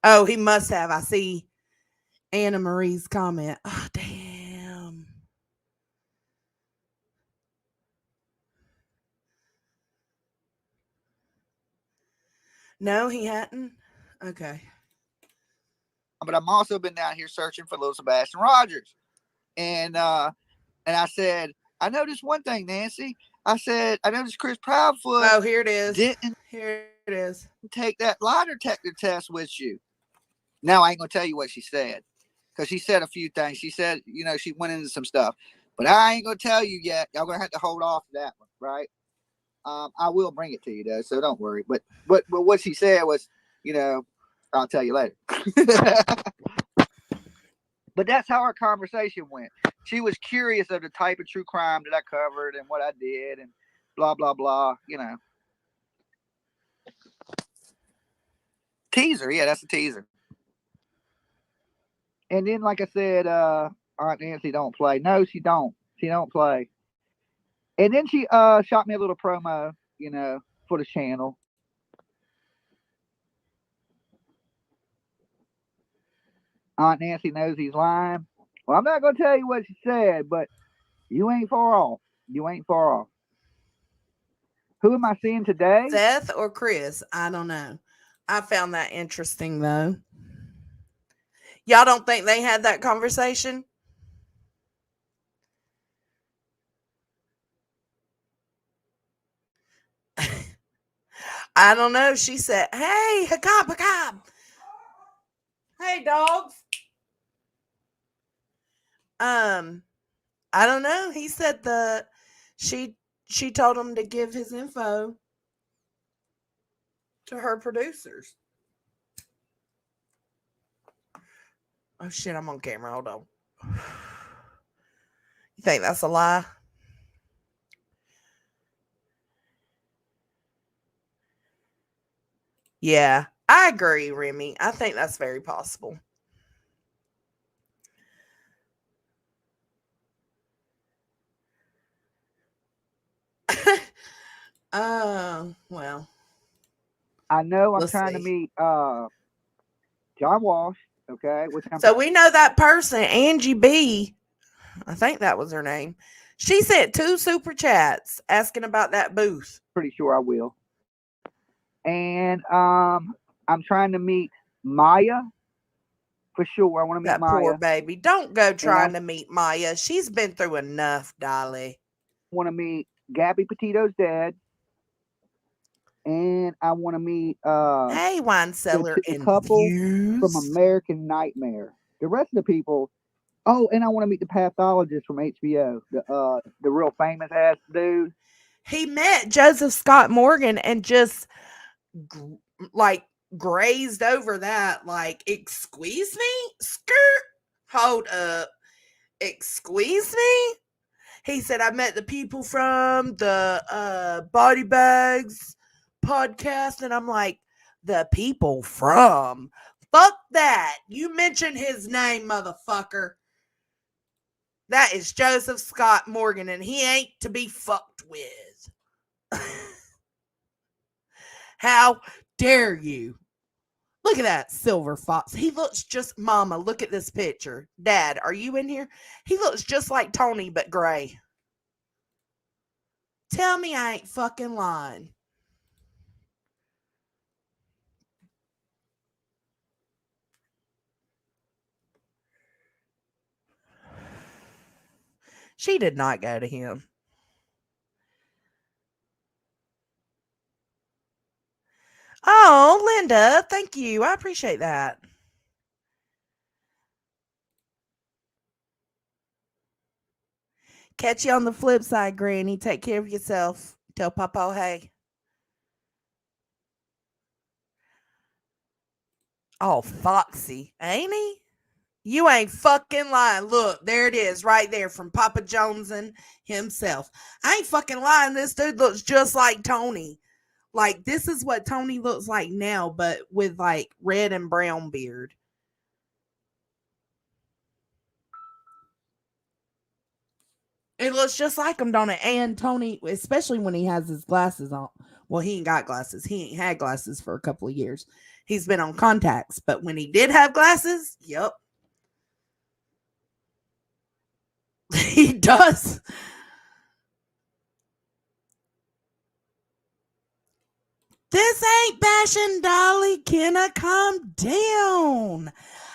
[SPEAKER 2] Oh, he must have. I see Anna Marie's comment. Oh, damn. No, he hadn't. Okay.
[SPEAKER 5] But I'm also been down here searching for little Sebastian Rogers. And I said, I noticed one thing, Nancy. I said, I noticed Chris Proudfoot.
[SPEAKER 2] Oh, here it is.
[SPEAKER 5] Didn't
[SPEAKER 2] Here it is.
[SPEAKER 5] take that lie detector test with you. Now I ain't gonna tell you what she said, because she said a few things. She said, she went into some stuff, but I ain't gonna tell you yet. Y'all gonna have to hold off to that one, right? I will bring it to you though, so don't worry. But what she said was, I'll tell you later. But that's how our conversation went. She was curious of the type of true crime that I covered and what I did and blah, blah, blah, Teaser. Yeah, that's a teaser. And then, like I said, Aunt Nancy don't play. No, she don't. She don't play. And then she shot me a little promo, for the channel. Aunt Nancy knows he's lying. Well, I'm not going to tell you what she said, but you ain't far off. You ain't far off. Who am I seeing today?
[SPEAKER 2] Seth or Chris? I don't know. I found that interesting, though. Y'all don't think they had that conversation? I don't know. She said, "Hey, Hakab. Hey, dogs." I don't know. He said she told him to give his info to her producers. Oh shit, I'm on camera. Hold on. You think that's a lie? Yeah, I agree, Remy. I think that's very possible. Well.
[SPEAKER 5] I know I'm
[SPEAKER 2] We'll
[SPEAKER 5] trying to
[SPEAKER 2] see.
[SPEAKER 5] meet John Walsh, okay?
[SPEAKER 2] So we know that person, Angie B. I think that was her name. She sent 2 super chats asking about that booth.
[SPEAKER 5] pretty sure I will. And I'm trying to meet Maya for sure. I want to meet
[SPEAKER 2] That
[SPEAKER 5] Maya.
[SPEAKER 2] poor baby. Don't go trying to meet Maya. She's been through enough, Dolly.
[SPEAKER 5] I want to meet Gabby Petito's dad. And I want to meet
[SPEAKER 2] Hey, wine cellar
[SPEAKER 5] the couple
[SPEAKER 2] infused
[SPEAKER 5] from American Nightmare. the rest of the people. Oh, and I want to meet the pathologist from HBO, the real famous ass dude.
[SPEAKER 2] He met Joseph Scott Morgan and just gr- like grazed over that. Like, excuse me, skirt. Hold up, excuse me. He said, I met the people from the Body Bags podcast. And I'm like, the people from? Fuck that. You mentioned his name, motherfucker. That is Joseph Scott Morgan, and he ain't to be fucked with. How dare you? Look at that silver fox. He looks just, Mama, look at this picture. Dad, are you in here? He looks just like Tony, but gray. Tell me I ain't fucking lying. She did not go to him. Oh, Linda, thank you. I appreciate that. Catch you on the flip side, Granny. Take care of yourself. Tell Papa hey. Oh, Foxy, ain't he? You ain't fucking lying. Look, there it is right there from Papa Jones and himself. I ain't fucking lying. This dude looks just like Tony. Like, this is what Tony looks like now, but with like red and brown beard. It looks just like him, don't it? And Tony, especially when he has his glasses on. Well, he ain't got glasses. He ain't had glasses for a couple of years. He's been on contacts. But when he did have glasses, yep. He does. This ain't bashing Dolly. Can I calm down?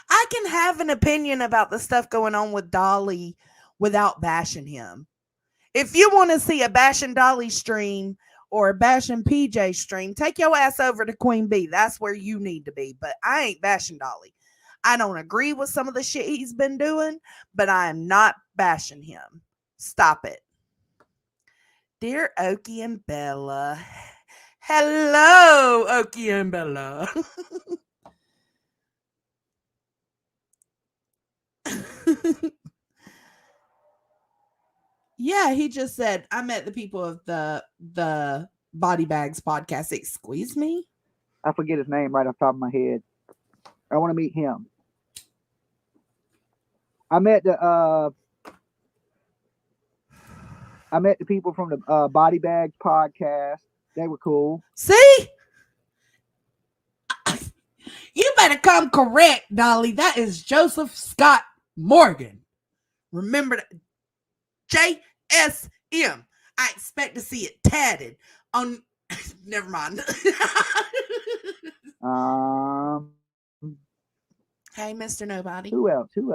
[SPEAKER 2] I can have an opinion about the stuff going on with Dolly without bashing him. If you want to see a bashing Dolly stream or a bashing PJ stream, take your ass over to Queen Bee. That's where you need to be. But I ain't bashing Dolly. I don't agree with some of the shit he's been doing, but I am not bashing him. Stop it. Dear Okie and Bella. Hello, Okie and Bella. Yeah, he just said, I met the people of the Body Bags podcast. Excuse me?
[SPEAKER 5] I forget his name right off the top of my head. I want to meet him. I met the people from the Body Bags podcast. They were cool.
[SPEAKER 2] See? You better come correct, Dolly. That is Joseph Scott Morgan. Remember that. JSM. I expect to see it tatted on. Never mind. Hey, Mr. Nobody.
[SPEAKER 5] Who else?
[SPEAKER 2] Ooh,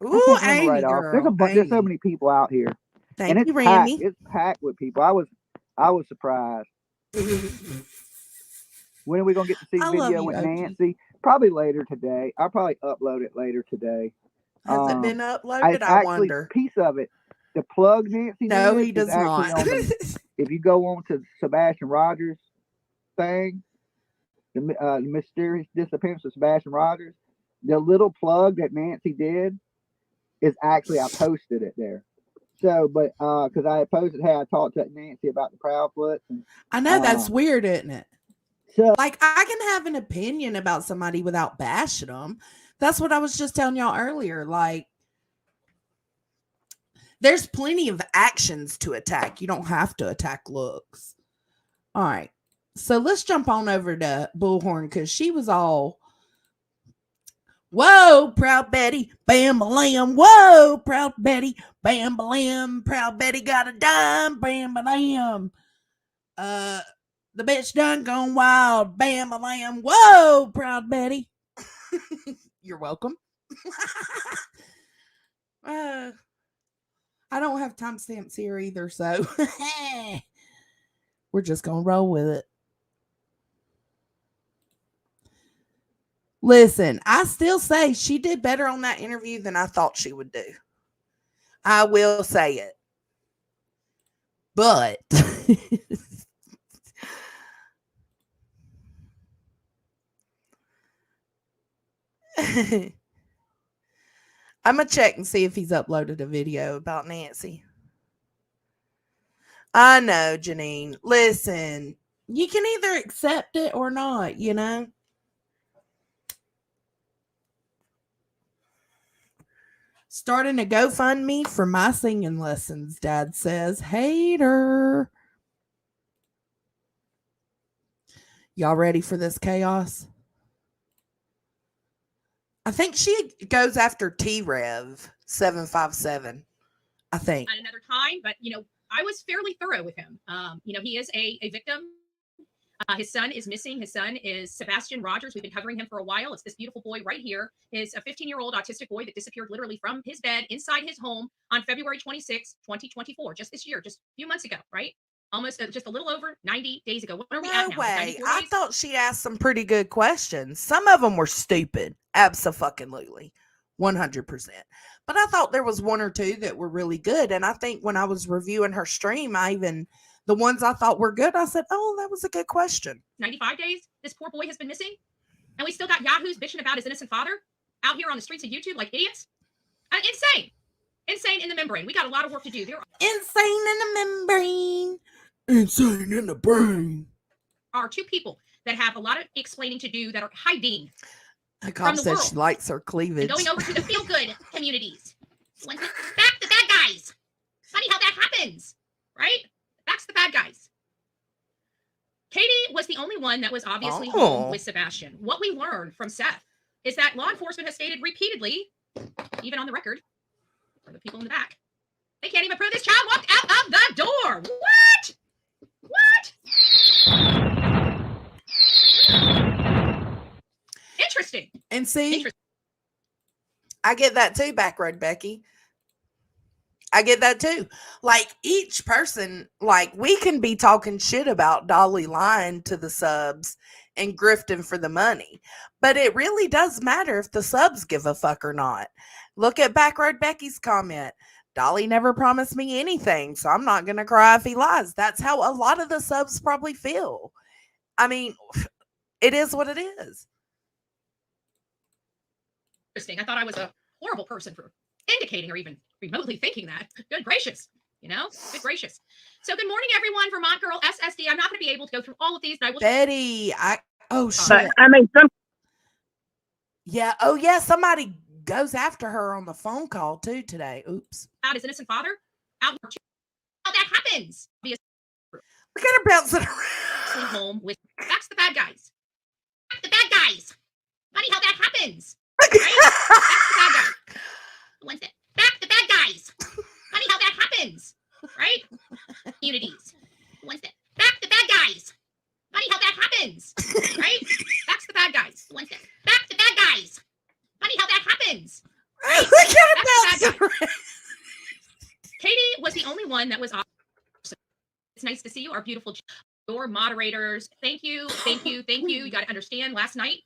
[SPEAKER 5] I can't remember
[SPEAKER 2] Amy
[SPEAKER 5] right off.
[SPEAKER 2] girl.
[SPEAKER 5] There's a bunch. There's so
[SPEAKER 2] Amy.
[SPEAKER 5] many people out here, and
[SPEAKER 2] Thank
[SPEAKER 5] it's
[SPEAKER 2] you,
[SPEAKER 5] packed.
[SPEAKER 2] Randy.
[SPEAKER 5] It's packed with people. I was surprised. When are we gonna get to see
[SPEAKER 2] I
[SPEAKER 5] the
[SPEAKER 2] love
[SPEAKER 5] video
[SPEAKER 2] you,
[SPEAKER 5] with
[SPEAKER 2] Okie.
[SPEAKER 5] Nancy? Probably later today. I'll probably upload it later today.
[SPEAKER 2] Has it been uploaded? I wonder.
[SPEAKER 5] Piece of it. The plug Nancy
[SPEAKER 2] No,
[SPEAKER 5] did
[SPEAKER 2] he does
[SPEAKER 5] is actually
[SPEAKER 2] not.
[SPEAKER 5] on the. If you go on to Sebastian Rogers thing, the mysterious disappearance of Sebastian Rogers, the little plug that Nancy did is actually I posted it there. So, but because I had posted, hey, I talked to Nancy about the Proudfoots. And,
[SPEAKER 2] I know that's weird, isn't it?
[SPEAKER 5] So,
[SPEAKER 2] like, I can have an opinion about somebody without bashing them. That's what I was just telling y'all earlier. Like, there's plenty of actions to attack. You don't have to attack looks. All right. So let's jump on over to Bullhorn because she was all, whoa, Proud Betty, bam, lamb. Whoa, Proud Betty, bam, lamb. Proud Betty got a dime, bam, lamb. The bitch done gone wild, bam, lamb. Whoa, Proud Betty. You're welcome. I don't have timestamps here either, so we're just gonna roll with it. Listen, I still say she did better on that interview than I thought she would do. I will say it. But I'm going to check and see if he's uploaded a video about Nancy. I know, Janine. Listen, you can either accept it or not, you know? Starting a GoFundMe for my singing lessons, Dad says. Hater. Y'all ready for this chaos? I think she goes after T-Rev 757. I think.
[SPEAKER 7] At another time, but I was fairly thorough with him. He is a victim. His son is missing. His son is Sebastian Rogers. We've been covering him for a while. It's this beautiful boy right here. Is a 15-year-old autistic boy that disappeared literally from his bed inside his home on February 26, 2024, just this year, just a few months ago, right? Almost just a little over 90 days ago. What are we at now?
[SPEAKER 2] No way.
[SPEAKER 7] 94
[SPEAKER 2] I
[SPEAKER 7] days?
[SPEAKER 2] thought she asked some pretty good questions. Some of them were stupid. Abso-fucking-lutely. 100%. But I thought there was one or two that were really good. And I think when I was reviewing her stream, the ones I thought were good, I said, oh, that was a good question.
[SPEAKER 7] 95 days, this poor boy has been missing. And we still got yahoos bitching about his innocent father out here on the streets of YouTube like idiots. Insane. Insane in the membrane. We got a lot of work to do. There
[SPEAKER 2] Insane in the membrane. Insane in the brain.
[SPEAKER 7] are two people that have a lot of explaining to do that are hiding
[SPEAKER 2] The cop
[SPEAKER 7] the
[SPEAKER 2] says
[SPEAKER 7] world.
[SPEAKER 2] she likes her
[SPEAKER 7] and
[SPEAKER 2] cleavage.
[SPEAKER 7] going over to the feel-good communities. Back the bad guys. Funny how that happens, right? That's the bad guys. Katie was the only one that was obviously home with Sebastian. What we learned from Seth is that law enforcement has stated repeatedly, even on the record, for the people in the back, they can't even prove this child walked out of the door. What? Interesting.
[SPEAKER 2] And see, I get that too, Back Road Becky. I get that too. Like each person, like we can be talking shit about Dolly lying to the subs and grifting for the money, but it really does matter if the subs give a fuck or not. Look at Back Road Becky's comment. Dolly never promised me anything, so I'm not going to cry if he lies. That's how a lot of the subs probably feel. I mean, it is what it is.
[SPEAKER 7] Interesting. I thought I was a horrible person for indicating or even remotely thinking that. Good gracious. Good gracious. So good morning, everyone. Vermont Girl SSD. I'm not going to be able to go through all of these, but I will.
[SPEAKER 2] Betty, shit.
[SPEAKER 8] But I mean,
[SPEAKER 2] Yeah. Oh, yeah. Somebody goes after her on the phone call too today. Oops.
[SPEAKER 7] Out his innocent father. Out. How that happens. Be
[SPEAKER 2] Look at her bouncing around.
[SPEAKER 7] home with. That's the bad guys. That's the bad guys. Funny how that happens. Right? That's the bad guys. When's that? Back the bad guys. Funny how that happens. Right? Communities. When's that? Back the bad guys. Funny how that happens. Right? That's the bad guys. When's that? Back the bad guys. Funny how that happens. Right?
[SPEAKER 2] Look at her
[SPEAKER 7] That's the
[SPEAKER 2] bouncing
[SPEAKER 7] bad guys.
[SPEAKER 2] around.
[SPEAKER 7] Katie was the only one that was awesome. It's nice to see you, our beautiful your moderators. Thank you. You got to understand, last night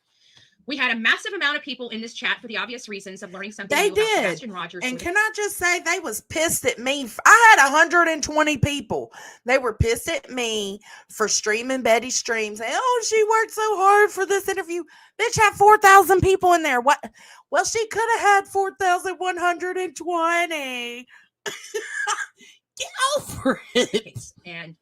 [SPEAKER 7] we had a massive amount of people in this chat for the obvious reasons of learning something
[SPEAKER 2] They
[SPEAKER 7] new about
[SPEAKER 2] did.
[SPEAKER 7] Sebastian Rogers.
[SPEAKER 2] And can I just say, they was pissed at me. I had 120 people. They were pissed at me for streaming Betty's streams. And, oh, she worked so hard for this interview. Bitch had 4,000 people in there. What? Well, she could have had 4,120. Get over it.
[SPEAKER 7] And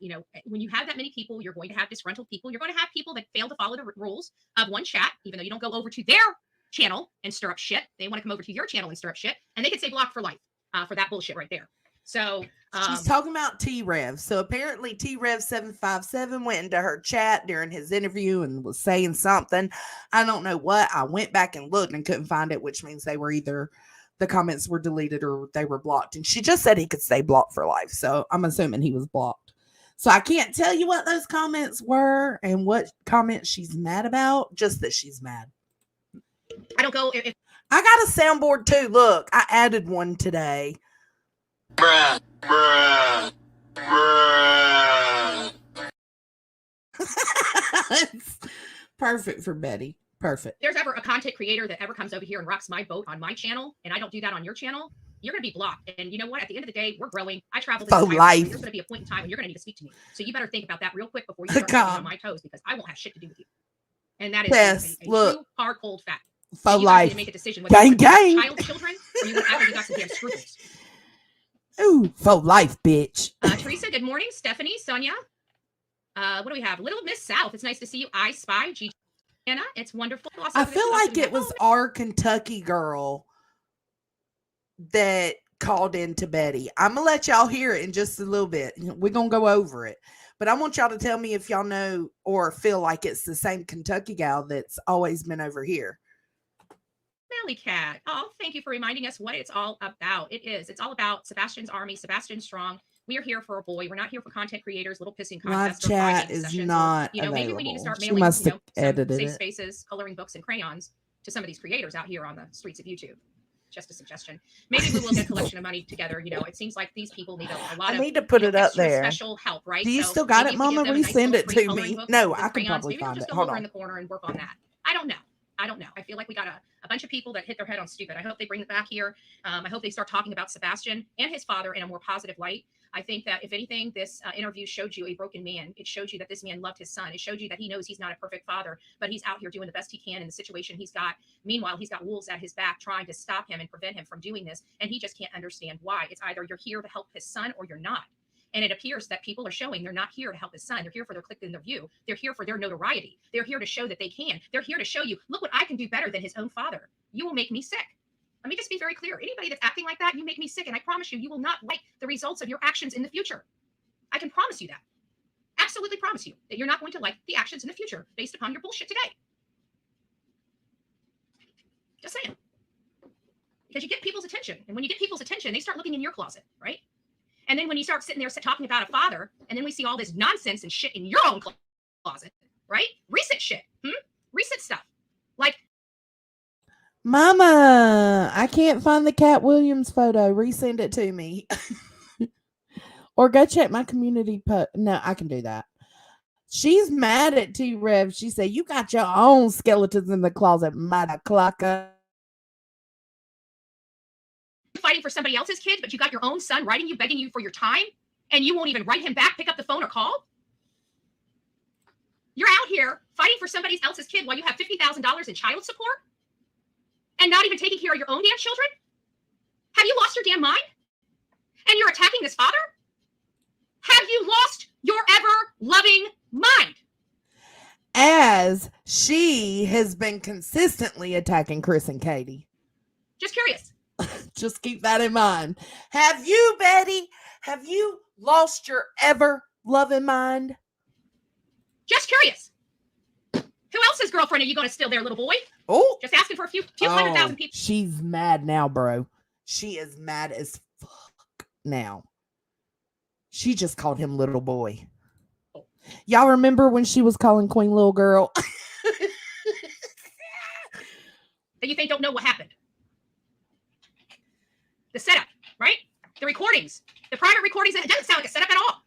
[SPEAKER 7] when you have that many people, you're going to have disgruntled people. You're going to have people that fail to follow the rules of one chat, even though you don't go over to their channel and stir up shit. They want to come over to your channel and stir up shit, and they can say blocked for life for that bullshit right there. So
[SPEAKER 2] she's talking about T-Rev. So apparently T-Rev 757 went into her chat during his interview and was saying something. I don't know what. I went back and looked and couldn't find it, which means they were either the comments were deleted or they were blocked. And she just said he could stay blocked for life. So I'm assuming he was blocked. So I can't tell you what those comments were and what comments she's mad about, just that she's mad.
[SPEAKER 7] I don't go. If
[SPEAKER 2] I got a soundboard too. Look, I added one today.
[SPEAKER 1] Bruh, bruh, bruh.
[SPEAKER 2] It's perfect for Betty. Perfect.
[SPEAKER 7] If there's ever a content creator that ever comes over here and rocks my boat on my channel, and I don't do that on your channel, you're going to be blocked. And you know what? At the end of the day, we're growing. I travel this
[SPEAKER 2] For
[SPEAKER 7] entire
[SPEAKER 2] life.
[SPEAKER 7] country. There's going to be a point in time when you're going to need to speak to me. So you better think about that real quick before you start stepping on my toes, because I won't have shit to do with you. And that is
[SPEAKER 2] Yes,
[SPEAKER 7] a
[SPEAKER 2] look.
[SPEAKER 7] true, hard, cold fact.
[SPEAKER 2] For
[SPEAKER 7] And you guys need
[SPEAKER 2] life.
[SPEAKER 7] to make a decision whether
[SPEAKER 2] Gang,
[SPEAKER 7] you're gonna have
[SPEAKER 2] gang.
[SPEAKER 7] child children or you're going to act like you got some damn scruples.
[SPEAKER 2] Ooh, for life, bitch.
[SPEAKER 7] Teresa, good morning. Stephanie, Sonia. What do we have? Little Miss South. It's nice to see you. I Spy, Gigi. Anna, it's wonderful. Also,
[SPEAKER 2] I feel like it was our Kentucky girl that called into Betty. I'm going to let y'all hear it in just a little bit. We're going to go over it. But I want y'all to tell me if y'all know or feel like it's the same Kentucky gal that's always been over here.
[SPEAKER 7] Smelly Cat. Oh, thank you for reminding us what it's all about. It is. It's all about Sebastian's army, Sebastian Strong. We are here for a boy. We're not here for content creators, little pissing
[SPEAKER 2] Live
[SPEAKER 7] contests.
[SPEAKER 2] chat is not
[SPEAKER 7] Maybe we need to
[SPEAKER 2] available.
[SPEAKER 7] start
[SPEAKER 2] She
[SPEAKER 7] mailing,
[SPEAKER 2] must have
[SPEAKER 7] some
[SPEAKER 2] edited
[SPEAKER 7] safe
[SPEAKER 2] it.
[SPEAKER 7] spaces, coloring books, and crayons to some of these creators out here on the streets of YouTube. Just a suggestion. Maybe we will get a collection of money together. It seems like these people need a lot
[SPEAKER 2] I
[SPEAKER 7] of
[SPEAKER 2] need to put it up
[SPEAKER 7] extra
[SPEAKER 2] there.
[SPEAKER 7] special help, right?
[SPEAKER 2] Do you
[SPEAKER 7] So
[SPEAKER 2] still got
[SPEAKER 7] maybe
[SPEAKER 2] it,
[SPEAKER 7] if we give
[SPEAKER 2] Mama?
[SPEAKER 7] them a nice
[SPEAKER 2] Resend
[SPEAKER 7] little
[SPEAKER 2] it
[SPEAKER 7] free
[SPEAKER 2] to
[SPEAKER 7] coloring
[SPEAKER 2] me.
[SPEAKER 7] book
[SPEAKER 2] No,
[SPEAKER 7] with
[SPEAKER 2] I can
[SPEAKER 7] crayons,
[SPEAKER 2] probably
[SPEAKER 7] maybe they'll
[SPEAKER 2] find
[SPEAKER 7] just
[SPEAKER 2] it.
[SPEAKER 7] go
[SPEAKER 2] Hold
[SPEAKER 7] over
[SPEAKER 2] on.
[SPEAKER 7] in the corner and work on that. I don't know. I feel like we got a bunch of people that hit their head on stupid. I hope they bring it back here. I hope they start talking about Sebastian and his father in a more positive light. I think that if anything, this interview showed you a broken man. It showed you that this man loved his son. It showed you that he knows he's not a perfect father, but he's out here doing the best he can in the situation he's got. Meanwhile, he's got wolves at his back trying to stop him and prevent him from doing this. And he just can't understand why. It's either you're here to help his son or you're not. And it appears that people are showing they're not here to help his son. They're here for their click and their view. They're here for their notoriety. They're here to show that they can. They're here to show you, look what I can do better than his own father. You will make me sick. Let me just be very clear. Anybody that's acting like that, you make me sick. And I promise you, you will not like the results of your actions in the future. I can promise you that. Absolutely promise you that you're not going to like the actions in the future based upon your bullshit today. Just saying. Because you get people's attention. And when you get people's attention, they start looking in your closet, right? And then when you start sitting there talking about a father, and then we see all this nonsense and shit in your own closet, right? Recent shit. Recent stuff. Like,
[SPEAKER 2] Mama, I can't find the Cat Williams photo. Resend it to me. Or go check my community post. No, I can do that. She's mad at T-Rev. She said, you got your own skeletons in the closet, mother clucker.
[SPEAKER 7] fighting for somebody else's kid, but you got your own son writing you, begging you for your time, and you won't even write him back, pick up the phone, or call? You're out here fighting for somebody else's kid while you have $50,000 in child support and not even taking care of your own damn children? Have you lost your damn mind? And you're attacking this father? Have you lost your ever-loving mind?
[SPEAKER 2] As she has been consistently attacking Chris and Katie.
[SPEAKER 7] Just curious.
[SPEAKER 2] Just keep that in mind. Have you, Betty? Have you lost your ever-loving mind?
[SPEAKER 7] Just curious. Who else's girlfriend are you going to steal there, little boy?
[SPEAKER 2] Oh,
[SPEAKER 7] Just asking for a few 100,000 people.
[SPEAKER 2] She's mad now, bro. She is mad as fuck now. She just called him little boy. Y'all remember when she was calling Queen little girl?
[SPEAKER 7] That you think don't know what happened. The setup, right? The recordings, the private recordings. It doesn't sound like a setup at all.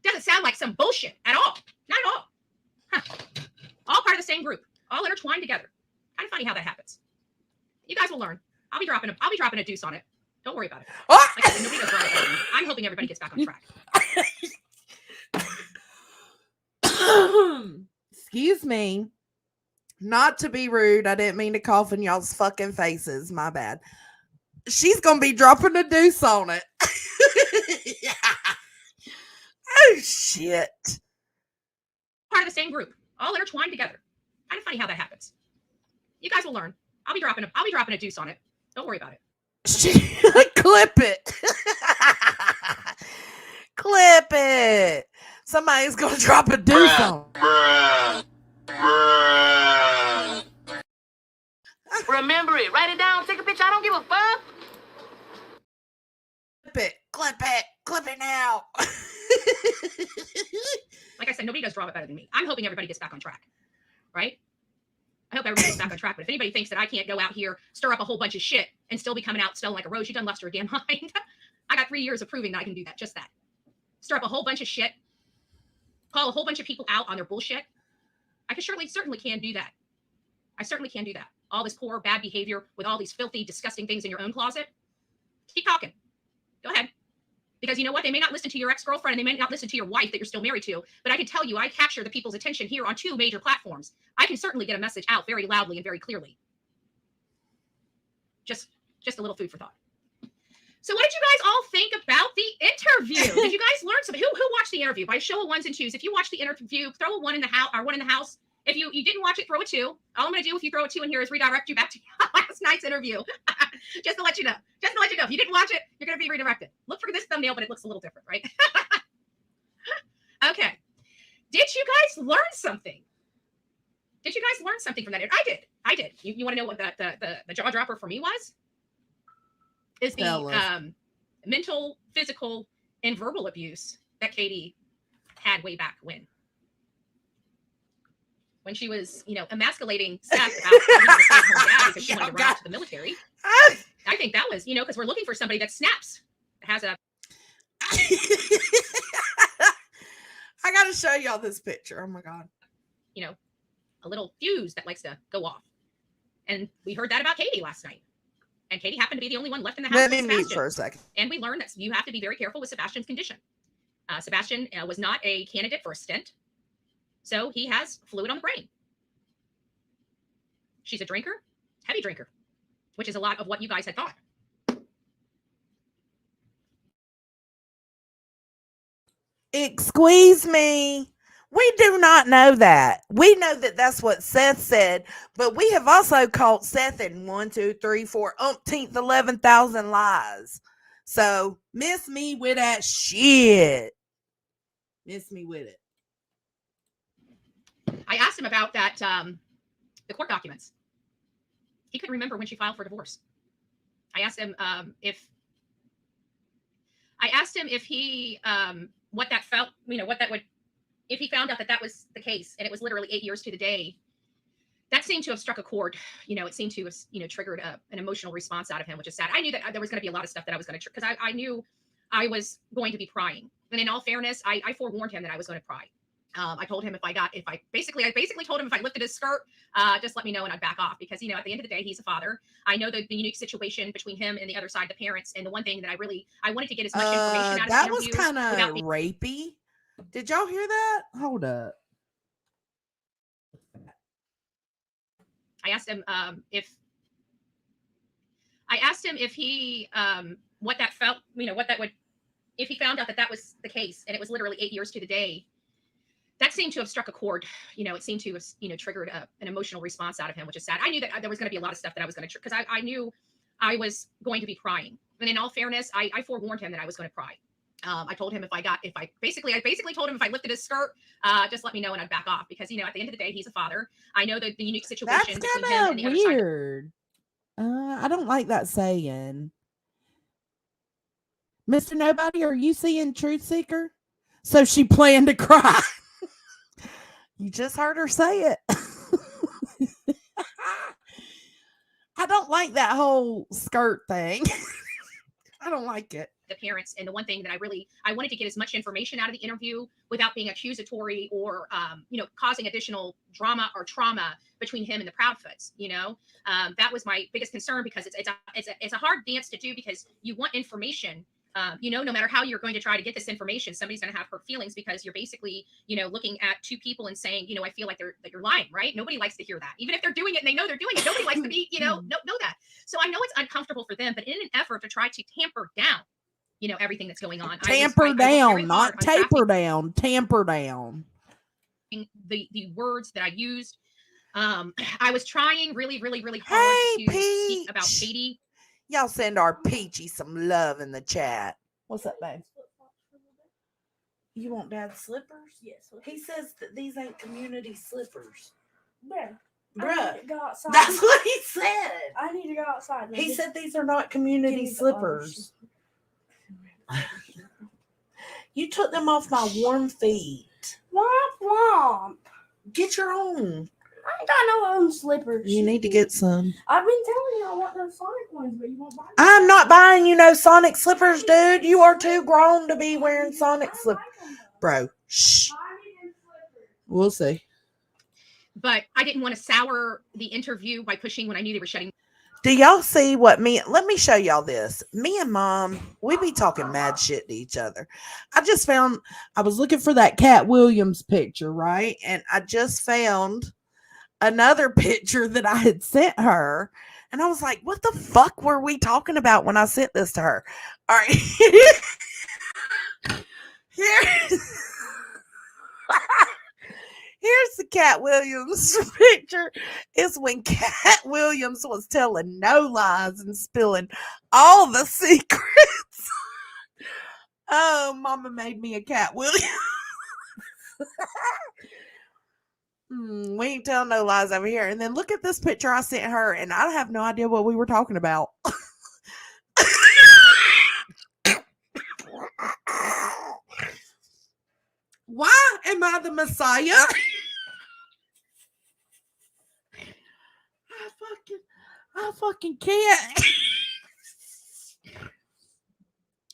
[SPEAKER 7] It doesn't sound like some bullshit at all. Not at all. Huh. All part of the same group, all intertwined together. Kind of funny how that happens. You guys will learn. I'll be dropping a deuce on it. Don't worry about it.
[SPEAKER 2] Oh!
[SPEAKER 7] Like I said, nobody does right about it. I'm hoping everybody gets back on track.
[SPEAKER 2] Excuse me. Not to be rude. I didn't mean to cough in y'all's fucking faces. My bad. She's going to be dropping a deuce on it. Oh, shit.
[SPEAKER 7] Part of the same group, all intertwined together. Kind of funny how that happens. You guys will learn. I'll be dropping a deuce on it. Don't worry about it.
[SPEAKER 2] Clip it. Clip it. Somebody's going to drop a deuce on it.
[SPEAKER 8] Remember it. Write it down. Take a picture. I don't give a fuck.
[SPEAKER 2] Clip it now.
[SPEAKER 7] Like I said, nobody does drama better than me. I'm hoping everybody gets back on track, right? I hope everybody gets back on track. But if anybody thinks that I can't go out here, stir up a whole bunch of shit, and still be coming out smelling like a rose, you done lost your damn mind. I got 3 years of proving that I can do that. Just that. Stir up a whole bunch of shit. Call a whole bunch of people out on their bullshit. I can certainly can do that. I certainly can do that. All this poor, bad behavior with all these filthy, disgusting things in your own closet. Keep talking. Go ahead. Because you know what? They may not listen to your ex-girlfriend and they may not listen to your wife that you're still married to, but I can tell you, I capture the people's attention here on 2 major platforms. I can certainly get a message out very loudly and very clearly. Just a little food for thought. So what did you guys all think about the interview? Did you guys learn something? Who watched the interview? By show of ones and twos. If you watched the interview, throw a 1 in the house or 1 in the house. If you didn't watch it, throw a 2. All I'm going to do if you throw a 2 in here is redirect you back to last night's interview. Just to let you know. Just to let you know. If you didn't watch it, you're going to be redirected. Look for this thumbnail, but it looks a little different, right? Okay. Did you guys learn something? Did you guys learn something from that? I did. You want to know what the jaw dropper for me was? Is the mental, physical, and verbal abuse that Katie had way back when she was, emasculating Seth about being a stay-at-home dad because she wanted to run out to the military. I think that was, because we're looking for somebody that snaps, has a.
[SPEAKER 2] I got to show y'all this picture. Oh my God.
[SPEAKER 7] A little fuse that likes to go off. And we heard that about Katie last night. And Katie happened to be the only one left in the house.
[SPEAKER 2] Let me mute for a second.
[SPEAKER 7] And we learned that you have to be very careful with Sebastian's condition. Sebastian was not a candidate for a stent. So he has fluid on the brain. She's a drinker, heavy drinker, which is a lot of what you guys had thought.
[SPEAKER 2] Excuse me. We do not know that. We know that that's what Seth said, but we have also caught Seth in 1, 2, 3, 4, umpteenth, 11,000 lies. So miss me with that shit. Miss me with it.
[SPEAKER 7] I asked him about that, the court documents. He couldn't remember when she filed for divorce. I asked him if he what that felt, what that would. If he found out that was the case, and it was literally 8 years to the day, that seemed to have struck a chord. It seemed to have, triggered an emotional response out of him, which is sad. I knew that there was going to be a lot of stuff that I was going to, because I knew I was going to be crying. And in all fairness, I forewarned him that I was going to cry. I told him I basically told him if I lifted his skirt, just let me know and I'd back off, because, at the end of the day, he's a father. I know the unique situation between him and the other side, the parents. And the one thing that I wanted to get as much information out of
[SPEAKER 2] that
[SPEAKER 7] the
[SPEAKER 2] was kind of rapey. Did y'all hear that? Hold up.
[SPEAKER 7] I asked him if he what that felt, what that would, if he found out that was the case, and it was literally 8 years to the day, that seemed to have struck a chord. It seemed to have, triggered an emotional response out of him, which is sad. I knew that there was going to be a lot of stuff that I was going to, because I knew I was going to be crying. And in all fairness, I forewarned him that I was going to cry. I told him I basically told him if I lifted his skirt, just let me know and I'd back off, because, at the end of the day, he's a father. I know the unique situation between him and the other side.
[SPEAKER 2] That's weird. I don't like that saying. Mr. Nobody, are you seeing Truth Seeker? So she planned to cry. You just heard her say it. I don't like that whole skirt thing. I don't like it.
[SPEAKER 7] The parents, and the one thing that I wanted to get as much information out of the interview without being accusatory or causing additional drama or trauma between him and the Proudfoots. That was my biggest concern, because it's a hard dance to do, because you want information. No matter how you're going to try to get this information, somebody's going to have hurt feelings, because you're basically, looking at two people and saying, I feel like you're lying, right? Nobody likes to hear that. Even if they're doing it and they know they're doing it, nobody likes to be, know that. So I know it's uncomfortable for them, but in an effort to try to tamper down, everything that's going on.
[SPEAKER 2] Tamper down, not taper down. Tamper down.
[SPEAKER 7] The words that I used. I was trying really, really, really hard to speak about Katie.
[SPEAKER 2] Y'all send our Peachy some love in the chat. What's up, babe? You want Dad's slippers?
[SPEAKER 9] Yes.
[SPEAKER 2] He says that these ain't community slippers.
[SPEAKER 9] Bruh. Go outside.
[SPEAKER 2] That's what he said.
[SPEAKER 9] I need to go outside.
[SPEAKER 2] He said these are not community slippers. You took them off my warm feet.
[SPEAKER 9] Womp womp.
[SPEAKER 2] Get your own.
[SPEAKER 9] I ain't got no own slippers.
[SPEAKER 2] You need to get some.
[SPEAKER 9] I've been telling you I want those Sonic ones, but you won't buy them.
[SPEAKER 2] I'm not buying you no Sonic slippers, dude. You are too grown to be wearing Sonic slippers. Bro, shh. We'll see.
[SPEAKER 7] but I didn't want to sour the interview by pushing when I knew they were shutting.
[SPEAKER 2] Do y'all see what let me show y'all this. Me and Mom, we be talking mad shit to each other. I was looking for that Cat Williams picture, right? And I just found another picture that I had sent her. And I was like, what the fuck were we talking about when I sent this to her? All right. Here's the Cat Williams picture. It's when Cat Williams was telling no lies and spilling all the secrets. Oh, Mama made me a Cat Williams. We ain't telling no lies over here. And then look at this picture I sent her, and I have no idea what we were talking about. Why am I the Messiah? I fucking can't.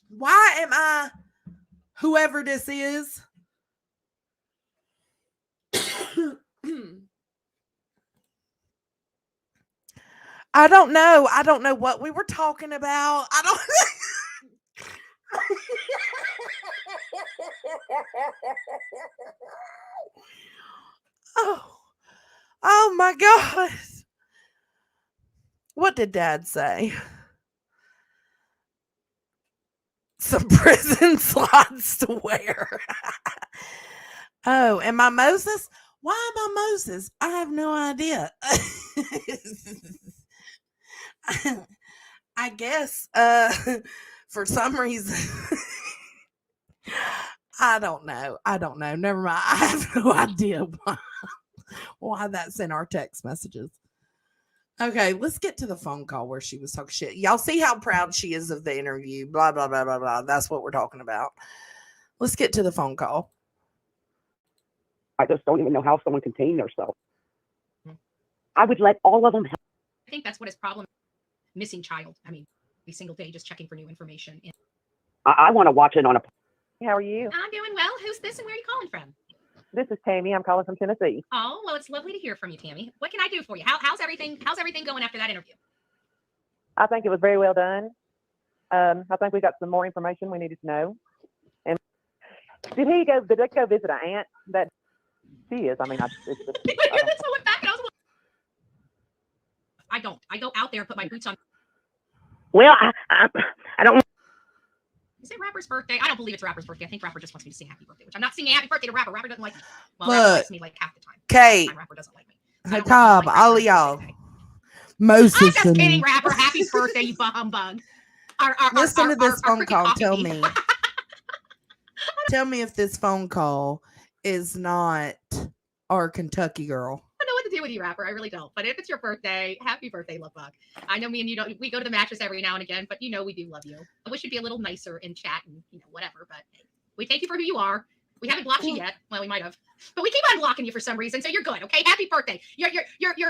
[SPEAKER 2] Why am I whoever this is? I don't know. I don't know what we were talking about. I don't. Oh my God. What did Dad say? Some prison slots to wear. Oh, am I Moses? Why am I Moses? I have no idea. I guess for some reason. I don't know. Never mind. I have no idea why that's in our text messages. Okay, let's get to the phone call where she was talking shit. Y'all see how proud she is of the interview. Blah, blah, blah, blah, blah. That's what we're talking about. Let's get to the phone call.
[SPEAKER 10] I just don't even know how someone contained themselves. I would let all of them help.
[SPEAKER 7] I think that's what his problem is. Missing child. I mean, every single day just checking for new information.
[SPEAKER 10] I want to watch it on a... How are you?
[SPEAKER 7] I'm doing well. Who's this and where are you calling from?
[SPEAKER 10] This is Tammy. I'm calling from Tennessee.
[SPEAKER 7] Oh, well, it's lovely to hear from you, Tammy. What can I do for you? How's everything going after that interview?
[SPEAKER 10] I think it was very well done. I think we got some more information we needed to know. And did they go visit an aunt that she is? I mean,
[SPEAKER 7] I go out there and put my boots on.
[SPEAKER 10] Well, I don't.
[SPEAKER 7] Is it Rapper's birthday? I don't believe it's Rapper's birthday. I think Rapper just wants me to sing happy birthday, which I'm not singing happy birthday to Rapper. Rapper doesn't like me. Well, Rapper likes me like half the time.
[SPEAKER 2] Kate.
[SPEAKER 7] Rapper doesn't like me.
[SPEAKER 2] Hey, Cobb, all of y'all. Moses.
[SPEAKER 7] I'm just kidding, Rapper. Happy birthday, you humbug.
[SPEAKER 2] Listen to this phone call. Tell me. Tell me if this phone call is not our Kentucky girl.
[SPEAKER 7] I don't know what to do with you, Rapper. I really don't. But if it's your birthday, happy birthday, love bug. I know me and you don't. We go to the mattress every now and again, but you know we do love you. I wish you'd be a little nicer in chat and whatever. But we take you for who you are. We haven't blocked you yet. Well, we might have, but we keep on blocking you for some reason. So you're good. Okay. Happy birthday. Your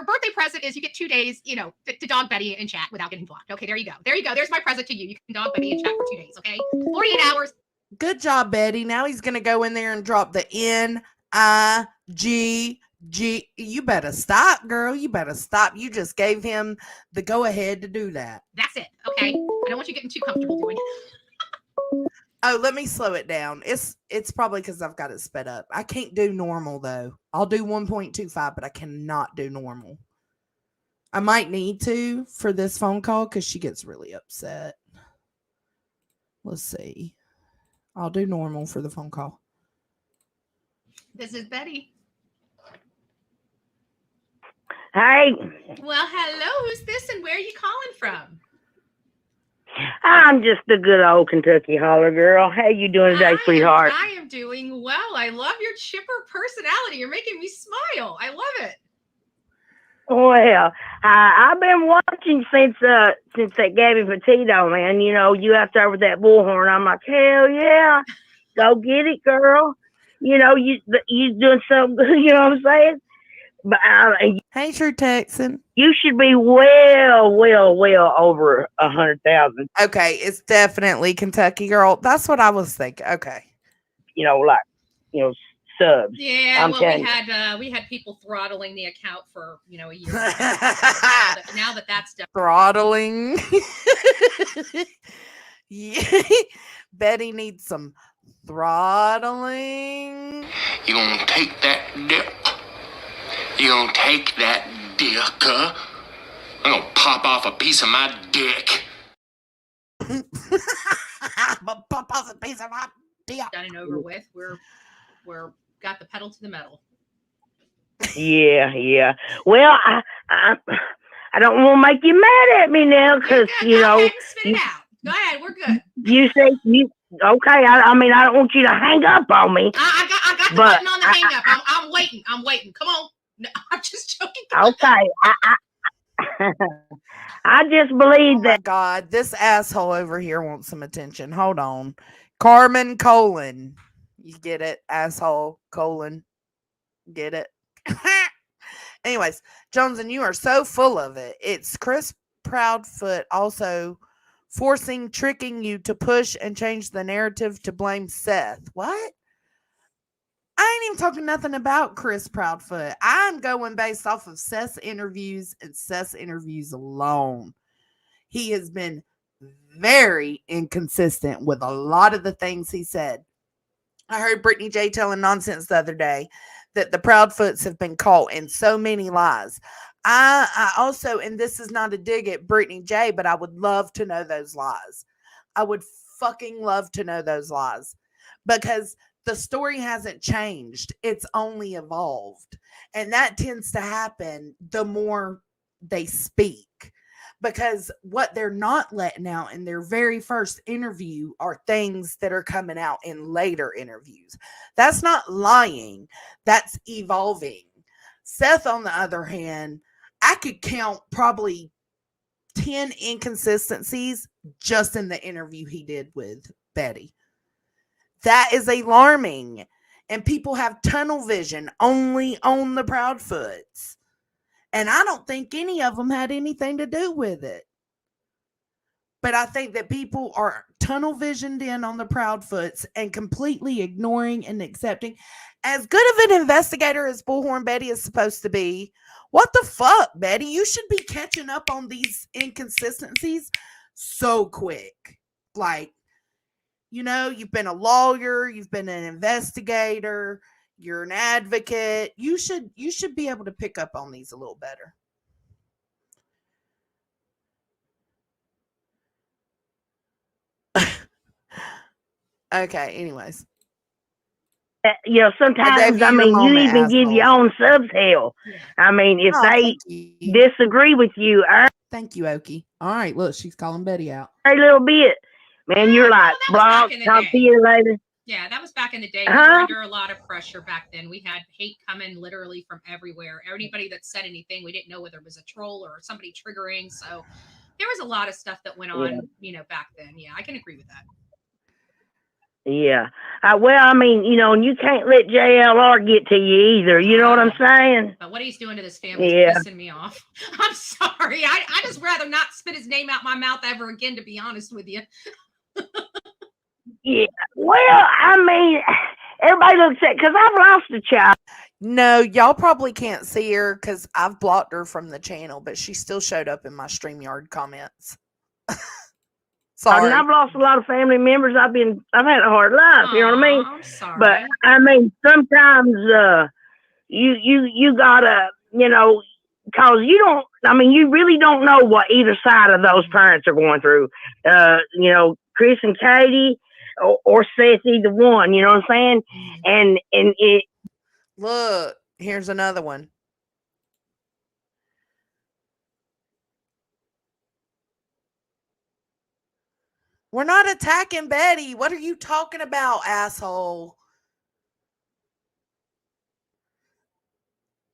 [SPEAKER 7] birthday present is you get 2 days, to dog Betty in chat without getting blocked. Okay. There you go. There's my present to you. You can dog Betty in chat for 2 days. Okay. 48 hours.
[SPEAKER 2] Good job, Betty. Now he's going to go in there and drop the N-I-G-G. You better stop, girl. You better stop. You just gave him the go ahead to do that.
[SPEAKER 7] That's it. Okay. I don't want you getting too comfortable doing it.
[SPEAKER 2] Oh, let me slow it down. It's probably because I've got it sped up. I can't do normal, though. I'll do 1.25, but I cannot do normal. I might need to for this phone call because she gets really upset. Let's see. I'll do normal for the phone call.
[SPEAKER 7] This is Betty.
[SPEAKER 10] Hey.
[SPEAKER 7] Well, hello. Who's this and where are you calling from?
[SPEAKER 10] I'm just a good old Kentucky holler girl. How you doing today, sweetheart?
[SPEAKER 7] I am doing well. I love your chipper personality. You're making me smile. I love it.
[SPEAKER 10] Well, I've been watching since that Gabby Petito, man. You out there with that bullhorn. I'm like, hell yeah, go get it, girl. You doing so good. You know what I'm saying? But
[SPEAKER 2] hey, True Texan.
[SPEAKER 10] You should be well over 100,000.
[SPEAKER 2] Okay, it's definitely Kentucky girl. That's what I was thinking. Okay.
[SPEAKER 10] subs.
[SPEAKER 7] Yeah,
[SPEAKER 10] I'm
[SPEAKER 7] well,
[SPEAKER 10] telling
[SPEAKER 7] we had people throttling the account for a year. And a half. Now that that's done,
[SPEAKER 2] Throttling. Yeah. Betty needs some throttling.
[SPEAKER 1] You gonna take that dick? You gonna take that dick, huh? I'm gonna pop off a piece of my dick.
[SPEAKER 2] Pop off a piece of my dick.
[SPEAKER 7] done and over with. We're got the pedal to the metal.
[SPEAKER 10] Yeah. Well, I don't want to make you mad at me now because
[SPEAKER 7] Go ahead and spit it out. Go ahead, we're good.
[SPEAKER 10] You say you okay. I mean, I don't want you to hang up on me.
[SPEAKER 7] I got the button on the hang up. I'm waiting. Come on. No, I'm just joking.
[SPEAKER 10] Okay. I just believe
[SPEAKER 2] Oh
[SPEAKER 10] that.
[SPEAKER 2] my God, this asshole over here wants some attention. Hold on. Carmen Colon. You get it? Asshole colon. Get it? Anyways, Jones, and you are so full of it. It's Chris Proudfoot also tricking you to push and change the narrative to blame Seth. What? I ain't even talking nothing about Chris Proudfoot. I'm going based off of Seth's interviews and Seth's interviews alone. He has been very inconsistent with a lot of the things he said. I heard Brittany J telling nonsense the other day that the Proudfoots have been caught in so many lies. I also, and this is not a dig at Brittany J, but I would love to know those lies. I would fucking love to know those lies because the story hasn't changed. It's only evolved. And that tends to happen the more they speak. Because what they're not letting out in their very first interview are things that are coming out in later interviews. That's not lying. That's evolving. Seth, on the other hand, I could count probably 10 inconsistencies just in the interview he did with Betty. That is alarming. And people have tunnel vision only on the Proudfoots. And I don't think any of them had anything to do with it. But I think that people are tunnel visioned in on the Proudfoots and completely ignoring and accepting. As good of an investigator as Bullhorn Betty is supposed to be, what the fuck, Betty? You should be catching up on these inconsistencies so quick. Like, you've been a lawyer, you've been an investigator, you're an advocate. You should be able to pick up on these a little better. Okay, anyways.
[SPEAKER 10] Sometimes, I mean, you even give your own subs hell. I mean, if they disagree with you,
[SPEAKER 2] thank you, Okie. All right, look, she's calling Betty out.
[SPEAKER 10] A little bit. Man, you're like, block, talk to you later.
[SPEAKER 7] Yeah, that was back in the day. We were under a lot of pressure back then. We had hate coming literally from everywhere. Anybody that said anything, we didn't know whether it was a troll or somebody triggering. So there was a lot of stuff that went on, back then. Yeah, I can agree with that.
[SPEAKER 10] Yeah. Well, I mean, and you can't let JLR get to you either. You know what I'm saying?
[SPEAKER 7] But what he's doing to this family is pissing me off. I'm sorry. I just rather not spit his name out my mouth ever again, to be honest with you.
[SPEAKER 10] Yeah. Well, I mean, everybody looks at, because I've lost a child.
[SPEAKER 2] No, y'all probably can't see her because I've blocked her from the channel, but she still showed up in my StreamYard comments. Sorry.
[SPEAKER 10] I've lost a lot of family members. I've had a hard life. You know what I mean?
[SPEAKER 7] I'm sorry.
[SPEAKER 10] But I mean, sometimes you gotta, cause you really don't know what either side of those parents are going through. Chris and Katie or Seth, either one. You know what I'm saying? And it.
[SPEAKER 2] Look, here's another one. We're not attacking Betty. What are you talking about, asshole?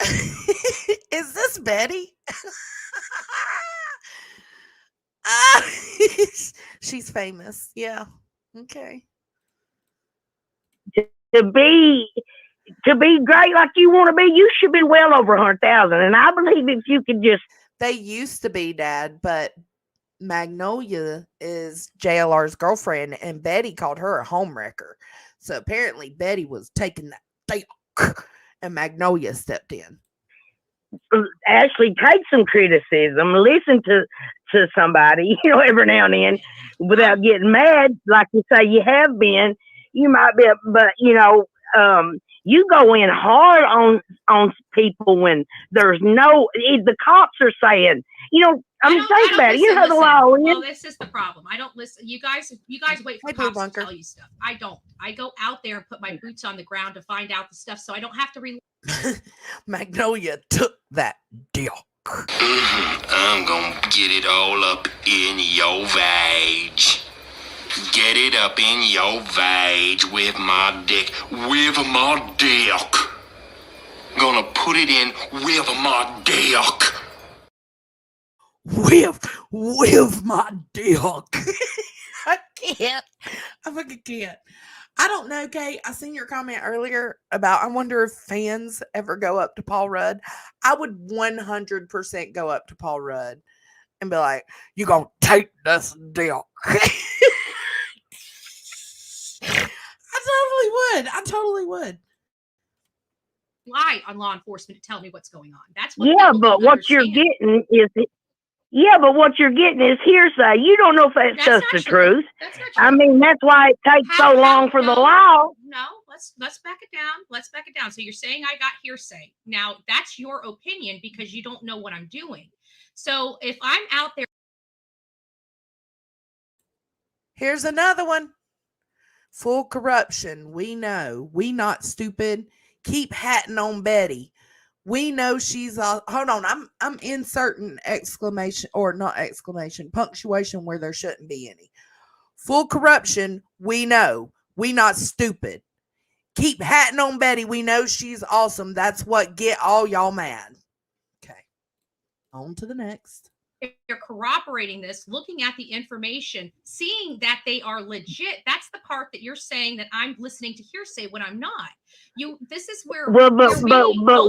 [SPEAKER 2] Is this Betty? She's famous. Yeah. Okay.
[SPEAKER 10] To be great like you want to be, you should be well over 100,000. And I believe if you could just.
[SPEAKER 2] They used to be, Dad, but Magnolia is JLR's girlfriend, and Betty called her a homewrecker. So apparently Betty was taking that dick. And Magnolia stepped in.
[SPEAKER 10] Actually, take some criticism, listen to somebody, every now and then, without getting mad, like you say you have been. You might be, but you go in hard on people when there's the cops are saying, think about it. You know the law.
[SPEAKER 7] Well, this is the problem. I don't listen. You guys wait for cops to tell you stuff. I don't. I go out there and put my boots on the ground to find out the stuff, so I don't have to
[SPEAKER 2] Magnolia took that dick.
[SPEAKER 1] I'm gonna get it all up in your vag. Get it up in your vag with my dick. With my dick. Gonna put it in with my dick.
[SPEAKER 2] With my dick. I can't. I fucking can't. I don't know, Kate. I seen your comment earlier about I wonder if fans ever go up to Paul Rudd. I would 100% go up to Paul Rudd and be like, "You gonna take this deal?" I totally would.
[SPEAKER 7] Lie on law enforcement to tell me what's going on. That's what.
[SPEAKER 10] Yeah, but what you're getting is. Yeah, but what you're getting is hearsay. You don't know if that's just the truth.
[SPEAKER 7] That's not true.
[SPEAKER 10] I mean, that's why it takes so long for the law.
[SPEAKER 7] No, let's back it down. Let's back it down. So you're saying I got hearsay. Now, that's your opinion because you don't know what I'm doing. So if I'm out there.
[SPEAKER 2] Here's another one. Full corruption. We know. We not stupid. Keep hatting on Betty. We know she's hold on. I'm inserting exclamation or not exclamation, punctuation where there shouldn't be any. Full corruption. We know. We not stupid. Keep hatting on Betty. We know she's awesome. That's what get all y'all mad. Okay. On to the next.
[SPEAKER 7] You're corroborating this, looking at the information, seeing that they are legit. That's the part that you're saying that I'm listening to hearsay when I'm not. This is where.
[SPEAKER 10] Well, but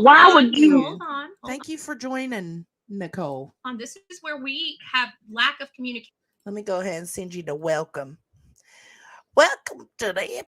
[SPEAKER 10] why would you?
[SPEAKER 7] Hold on.
[SPEAKER 2] Thank you for joining, Nicole.
[SPEAKER 7] This is where we have lack of communication.
[SPEAKER 2] Let me go ahead and send you the welcome. Welcome to the.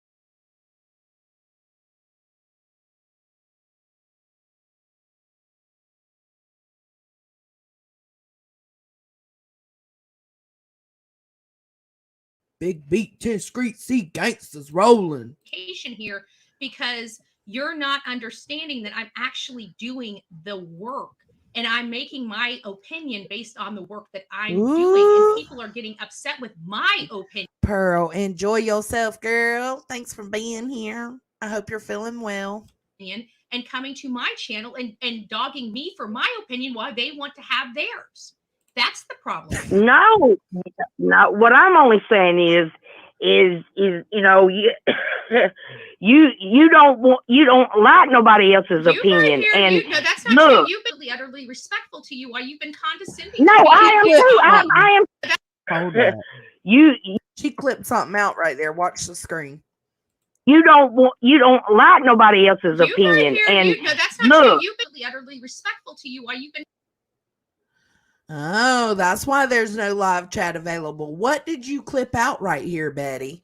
[SPEAKER 2] Big beat 10th Street, see gangsters rolling.
[SPEAKER 7] Here, because you're not understanding that I'm actually doing the work and I'm making my opinion based on the work that I'm doing. And people are getting upset with my opinion.
[SPEAKER 2] Pearl, enjoy yourself, girl. Thanks for being here. I hope you're feeling well.
[SPEAKER 7] And coming to my channel and dogging me for my opinion while they want to have theirs. That's the problem.
[SPEAKER 10] No. What I'm only saying is you don't like nobody else's opinion.
[SPEAKER 7] That's not true. You've been utterly respectful to you while you've been condescending.
[SPEAKER 10] No, I am too. I am.
[SPEAKER 2] Hold on. She clipped something out right there. Watch the screen.
[SPEAKER 10] You don't like nobody else's opinion.
[SPEAKER 7] That's not true. You've been utterly respectful to you while you've been.
[SPEAKER 2] Oh, that's why there's no live chat available. What did you clip out right here, Betty?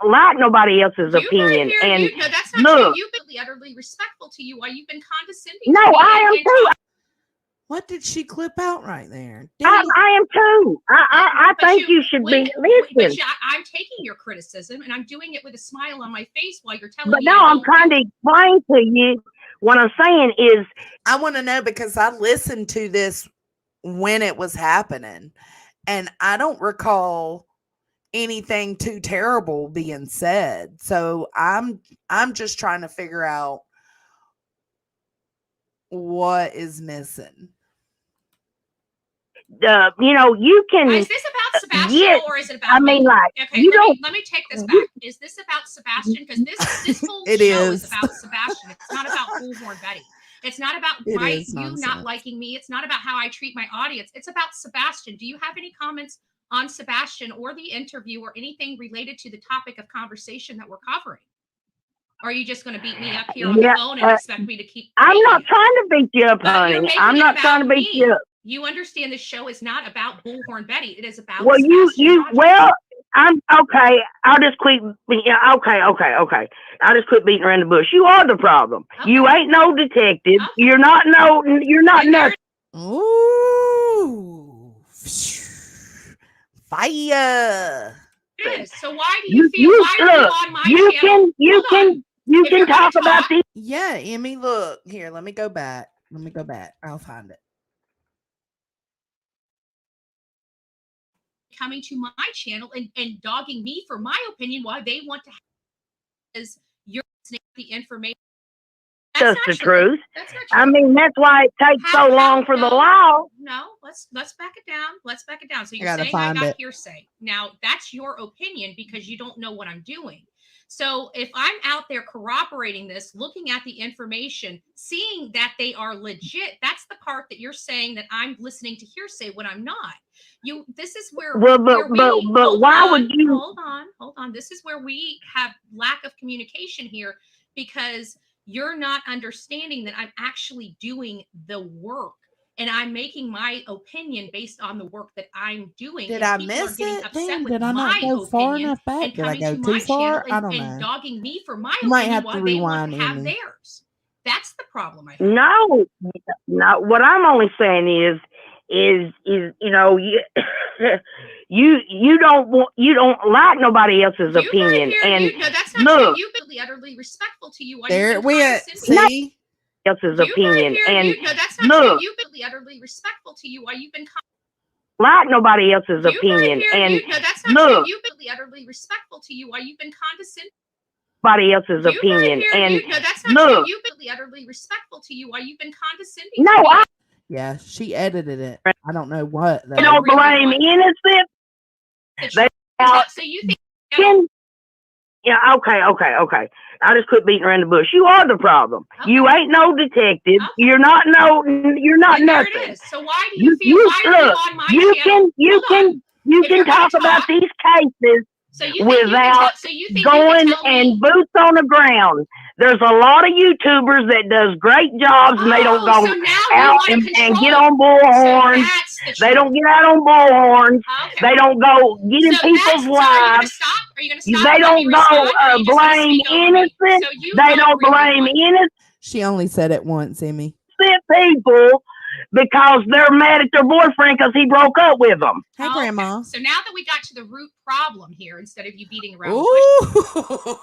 [SPEAKER 10] Like nobody else's opinion.
[SPEAKER 7] That's not true. You've been utterly respectful to you while you've been condescending.
[SPEAKER 10] No, I am too.
[SPEAKER 2] What did she clip out right there?
[SPEAKER 10] I am too. I think you should be listening.
[SPEAKER 7] I'm taking your criticism and I'm doing it with a smile on my face while you're telling me.
[SPEAKER 10] But no, I'm trying to explain to you. What I'm saying is,
[SPEAKER 2] I want to know because I listened to this when it was happening, and I don't recall anything too terrible being said. So I'm just trying to figure out what is missing.
[SPEAKER 10] You can.
[SPEAKER 7] Is this about Sebastian or is it about?
[SPEAKER 10] Okay,
[SPEAKER 7] let me take this back. Is this about Sebastian? Because this whole show is about Sebastian. It's not about Bullhorn Betty. It's not about you not liking me. It's not about how I treat my audience. It's about Sebastian. Do you have any comments on Sebastian or the interview or anything related to the topic of conversation that we're covering? Or are you just going to beat me up here on the phone and expect me to keep?
[SPEAKER 10] I'm not trying to beat you up, honey. I'm not trying to beat you up.
[SPEAKER 7] You understand this show is not about Bullhorn Betty. It is about.
[SPEAKER 10] Well, I'm okay. I'll just quit. Yeah, okay. I'll just quit beating around the bush. You are the problem.
[SPEAKER 7] Okay.
[SPEAKER 10] You ain't no detective.
[SPEAKER 7] Okay.
[SPEAKER 10] You're not nothing.
[SPEAKER 2] Ooh. Fire.
[SPEAKER 7] It is. So why do you feel? Why are you
[SPEAKER 10] look,
[SPEAKER 7] on my channel?
[SPEAKER 10] you
[SPEAKER 7] Hold on.
[SPEAKER 10] can
[SPEAKER 7] If you're gonna
[SPEAKER 10] talk about
[SPEAKER 7] talk-
[SPEAKER 10] these.
[SPEAKER 2] Yeah, Emmy, look. Here, let me go back. I'll find it.
[SPEAKER 7] Coming to my channel and dogging me for my opinion while they want to have is you're listening to the information.
[SPEAKER 10] That's the truth.
[SPEAKER 7] That's not true.
[SPEAKER 10] I mean, that's why it takes so long for the law.
[SPEAKER 7] No, let's back it down. Let's back it down. So you're
[SPEAKER 2] gotta
[SPEAKER 7] saying I
[SPEAKER 2] find
[SPEAKER 7] got
[SPEAKER 2] it.
[SPEAKER 7] hearsay. Now that's your opinion because you don't know what I'm doing. So if I'm out there corroborating this, looking at the information, seeing that they are legit, that's the part that you're saying that I'm listening to hearsay when I'm not. This is where
[SPEAKER 10] Well,
[SPEAKER 7] where
[SPEAKER 10] but why would you?
[SPEAKER 7] Hold on. This is where we have lack of communication here because you're not understanding that I'm actually doing the work and I'm making my opinion based on the work that I'm doing.
[SPEAKER 2] Did
[SPEAKER 7] and
[SPEAKER 2] I
[SPEAKER 7] people are
[SPEAKER 2] miss
[SPEAKER 7] getting
[SPEAKER 2] it?
[SPEAKER 7] upset
[SPEAKER 2] Damn,
[SPEAKER 7] with
[SPEAKER 2] did I not
[SPEAKER 7] my
[SPEAKER 2] go far
[SPEAKER 7] opinion
[SPEAKER 2] enough back?
[SPEAKER 7] and
[SPEAKER 2] Did I
[SPEAKER 7] coming
[SPEAKER 2] go
[SPEAKER 7] to
[SPEAKER 2] too
[SPEAKER 7] my
[SPEAKER 2] far?
[SPEAKER 7] channel
[SPEAKER 2] I don't
[SPEAKER 7] and
[SPEAKER 2] know.
[SPEAKER 7] dogging me for my
[SPEAKER 2] You might
[SPEAKER 7] opinion
[SPEAKER 2] have
[SPEAKER 7] while
[SPEAKER 2] to
[SPEAKER 7] they want
[SPEAKER 2] rewind,
[SPEAKER 7] to have
[SPEAKER 2] Emmy.
[SPEAKER 7] theirs. That's the problem I have.
[SPEAKER 10] No. What I'm only saying is you know you don't like nobody else's opinion and
[SPEAKER 7] No, that's not
[SPEAKER 10] look,
[SPEAKER 7] true. You've been utterly respectful to you. While
[SPEAKER 2] There
[SPEAKER 7] you've
[SPEAKER 2] it
[SPEAKER 7] been
[SPEAKER 2] went.
[SPEAKER 7] condescending.
[SPEAKER 2] See?
[SPEAKER 10] else's
[SPEAKER 7] You
[SPEAKER 10] opinion and
[SPEAKER 7] no, that's not
[SPEAKER 10] look,
[SPEAKER 7] true. You've been utterly respectful to you while you've been
[SPEAKER 10] like nobody else's opinion and
[SPEAKER 7] no, that's not
[SPEAKER 10] look,
[SPEAKER 7] true. You've been utterly respectful to you while you've been condescending.
[SPEAKER 10] nobody else's opinion and
[SPEAKER 7] no, that's not
[SPEAKER 10] look,
[SPEAKER 7] true. You've been utterly respectful to you while you've been condescending.
[SPEAKER 10] no,
[SPEAKER 7] to me.
[SPEAKER 10] I
[SPEAKER 2] Yeah, she edited it. I don't know what though.
[SPEAKER 10] don't blame innocent. They
[SPEAKER 7] So you think
[SPEAKER 10] can, yeah, okay. I'll just quit beating around the bush. You are the problem.
[SPEAKER 7] Okay.
[SPEAKER 10] You ain't no detective.
[SPEAKER 7] Okay.
[SPEAKER 10] You're not
[SPEAKER 7] and there
[SPEAKER 10] nothing.
[SPEAKER 7] it is. So why do you feel? Why are you
[SPEAKER 10] look,
[SPEAKER 7] on my channel?
[SPEAKER 10] you
[SPEAKER 7] If
[SPEAKER 10] can
[SPEAKER 7] you're gonna
[SPEAKER 10] talk about
[SPEAKER 7] talk-
[SPEAKER 10] these cases
[SPEAKER 7] So you think you can
[SPEAKER 10] without
[SPEAKER 7] talk, so you think you
[SPEAKER 10] going
[SPEAKER 7] can tell
[SPEAKER 10] and
[SPEAKER 7] me?
[SPEAKER 10] boots on the ground. There's a lot of YouTubers that does great jobs and they don't go
[SPEAKER 7] So now
[SPEAKER 10] out
[SPEAKER 7] you
[SPEAKER 10] and
[SPEAKER 7] want to
[SPEAKER 10] get
[SPEAKER 7] control.
[SPEAKER 10] on bullhorns.
[SPEAKER 7] That's the
[SPEAKER 10] They
[SPEAKER 7] truth.
[SPEAKER 10] don't get out on bullhorns.
[SPEAKER 7] Okay.
[SPEAKER 10] They don't go get in people's
[SPEAKER 7] So are you gonna
[SPEAKER 10] lives.
[SPEAKER 7] stop? Are you gonna stop?
[SPEAKER 10] They
[SPEAKER 7] and let me
[SPEAKER 10] don't go
[SPEAKER 7] respond, or are you just gonna
[SPEAKER 10] blame
[SPEAKER 7] speak over me?
[SPEAKER 10] innocent.
[SPEAKER 7] So you
[SPEAKER 10] They don't
[SPEAKER 7] really
[SPEAKER 10] blame
[SPEAKER 7] want-
[SPEAKER 10] innocent
[SPEAKER 2] She only said it once, Emmy.
[SPEAKER 10] people because they're mad at their boyfriend because he broke up with them.
[SPEAKER 2] Hey,
[SPEAKER 7] Okay.
[SPEAKER 2] Grandma.
[SPEAKER 7] So now that we got to the root problem here, instead of you beating around the bush,
[SPEAKER 2] Ooh.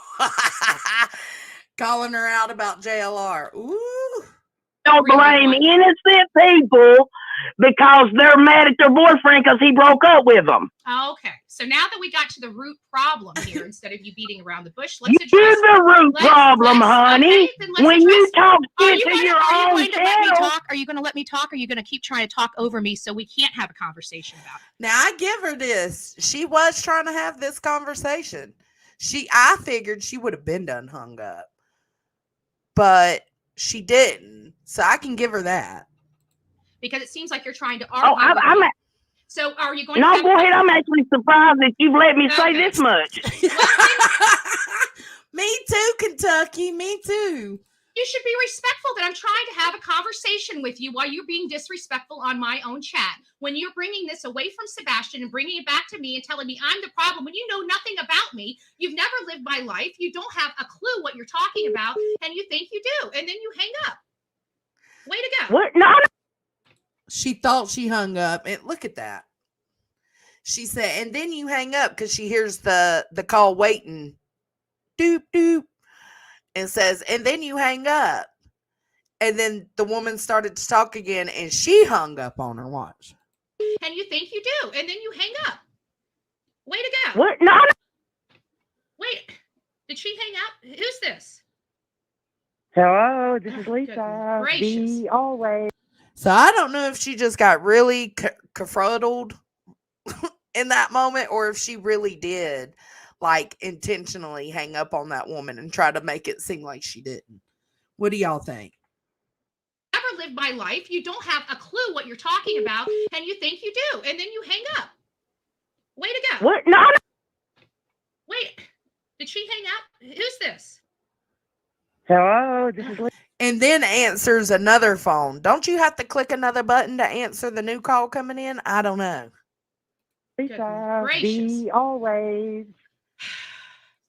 [SPEAKER 2] Calling her out about JLR. Ooh.
[SPEAKER 10] Don't
[SPEAKER 7] Really
[SPEAKER 10] blame
[SPEAKER 7] want-
[SPEAKER 10] innocent people because they're mad at their boyfriend because he broke up with them.
[SPEAKER 7] okay. So now that we got to the root problem here, instead of you beating around the bush, let's
[SPEAKER 10] You're
[SPEAKER 7] address
[SPEAKER 10] the root problem, honey.
[SPEAKER 7] Okay, then let's
[SPEAKER 10] When you
[SPEAKER 7] address-
[SPEAKER 10] talk
[SPEAKER 7] Are
[SPEAKER 10] shit
[SPEAKER 7] you
[SPEAKER 10] to
[SPEAKER 7] going
[SPEAKER 10] your
[SPEAKER 7] to
[SPEAKER 10] own
[SPEAKER 7] let me
[SPEAKER 10] channel,
[SPEAKER 7] talk? Are you going to let me talk? Or are you going to keep trying to talk over me so we can't have a conversation about it?
[SPEAKER 2] Now I give her this. She was trying to have this conversation. I figured she would have been done hung up. But she didn't. So I can give her that.
[SPEAKER 7] Because it seems like you're trying to
[SPEAKER 10] oh,
[SPEAKER 7] argue. with me.
[SPEAKER 10] I'm
[SPEAKER 7] So are you going
[SPEAKER 10] no,
[SPEAKER 7] to
[SPEAKER 10] go ahead. I'm actually surprised that you've let me say
[SPEAKER 7] Okay.
[SPEAKER 10] this much.
[SPEAKER 2] Me too, Kentucky. Me too.
[SPEAKER 7] You should be respectful that I'm trying to have a conversation with you while you're being disrespectful on my own chat. When you're bringing this away from Sebastian and bringing it back to me and telling me I'm the problem when you know nothing about me, you've never lived my life, you don't have a clue what you're talking about, and you think you do, and then you hang up. Way to go.
[SPEAKER 10] What? No.
[SPEAKER 2] She thought she hung up. And look at that. She said, and then you hang up because she hears the call waiting. Doop, doop. And says, and then you hang up. And then the woman started to talk again and she hung up on her. Watch.
[SPEAKER 7] And you think you do, and then you hang up. Way to go.
[SPEAKER 10] What? No.
[SPEAKER 7] Wait, did she hang up? Who's this?
[SPEAKER 10] Hello, this is
[SPEAKER 7] Oh,
[SPEAKER 10] Lisa.
[SPEAKER 7] goodness gracious.
[SPEAKER 10] Be always.
[SPEAKER 2] So I don't know if she just got really confuddled in that moment or if she really did like intentionally hang up on that woman and try to make it seem like she didn't. What do y'all think?
[SPEAKER 7] Never lived my life. You don't have a clue what you're talking about, and you think you do, and then you hang up. Way to go.
[SPEAKER 10] What? No.
[SPEAKER 7] Wait, did she hang up? Who's this?
[SPEAKER 10] Hello, this is Lisa.
[SPEAKER 2] And then answers another phone. Don't you have to click another button to answer the new call coming in? I don't know.
[SPEAKER 7] Gracious.
[SPEAKER 10] Be always.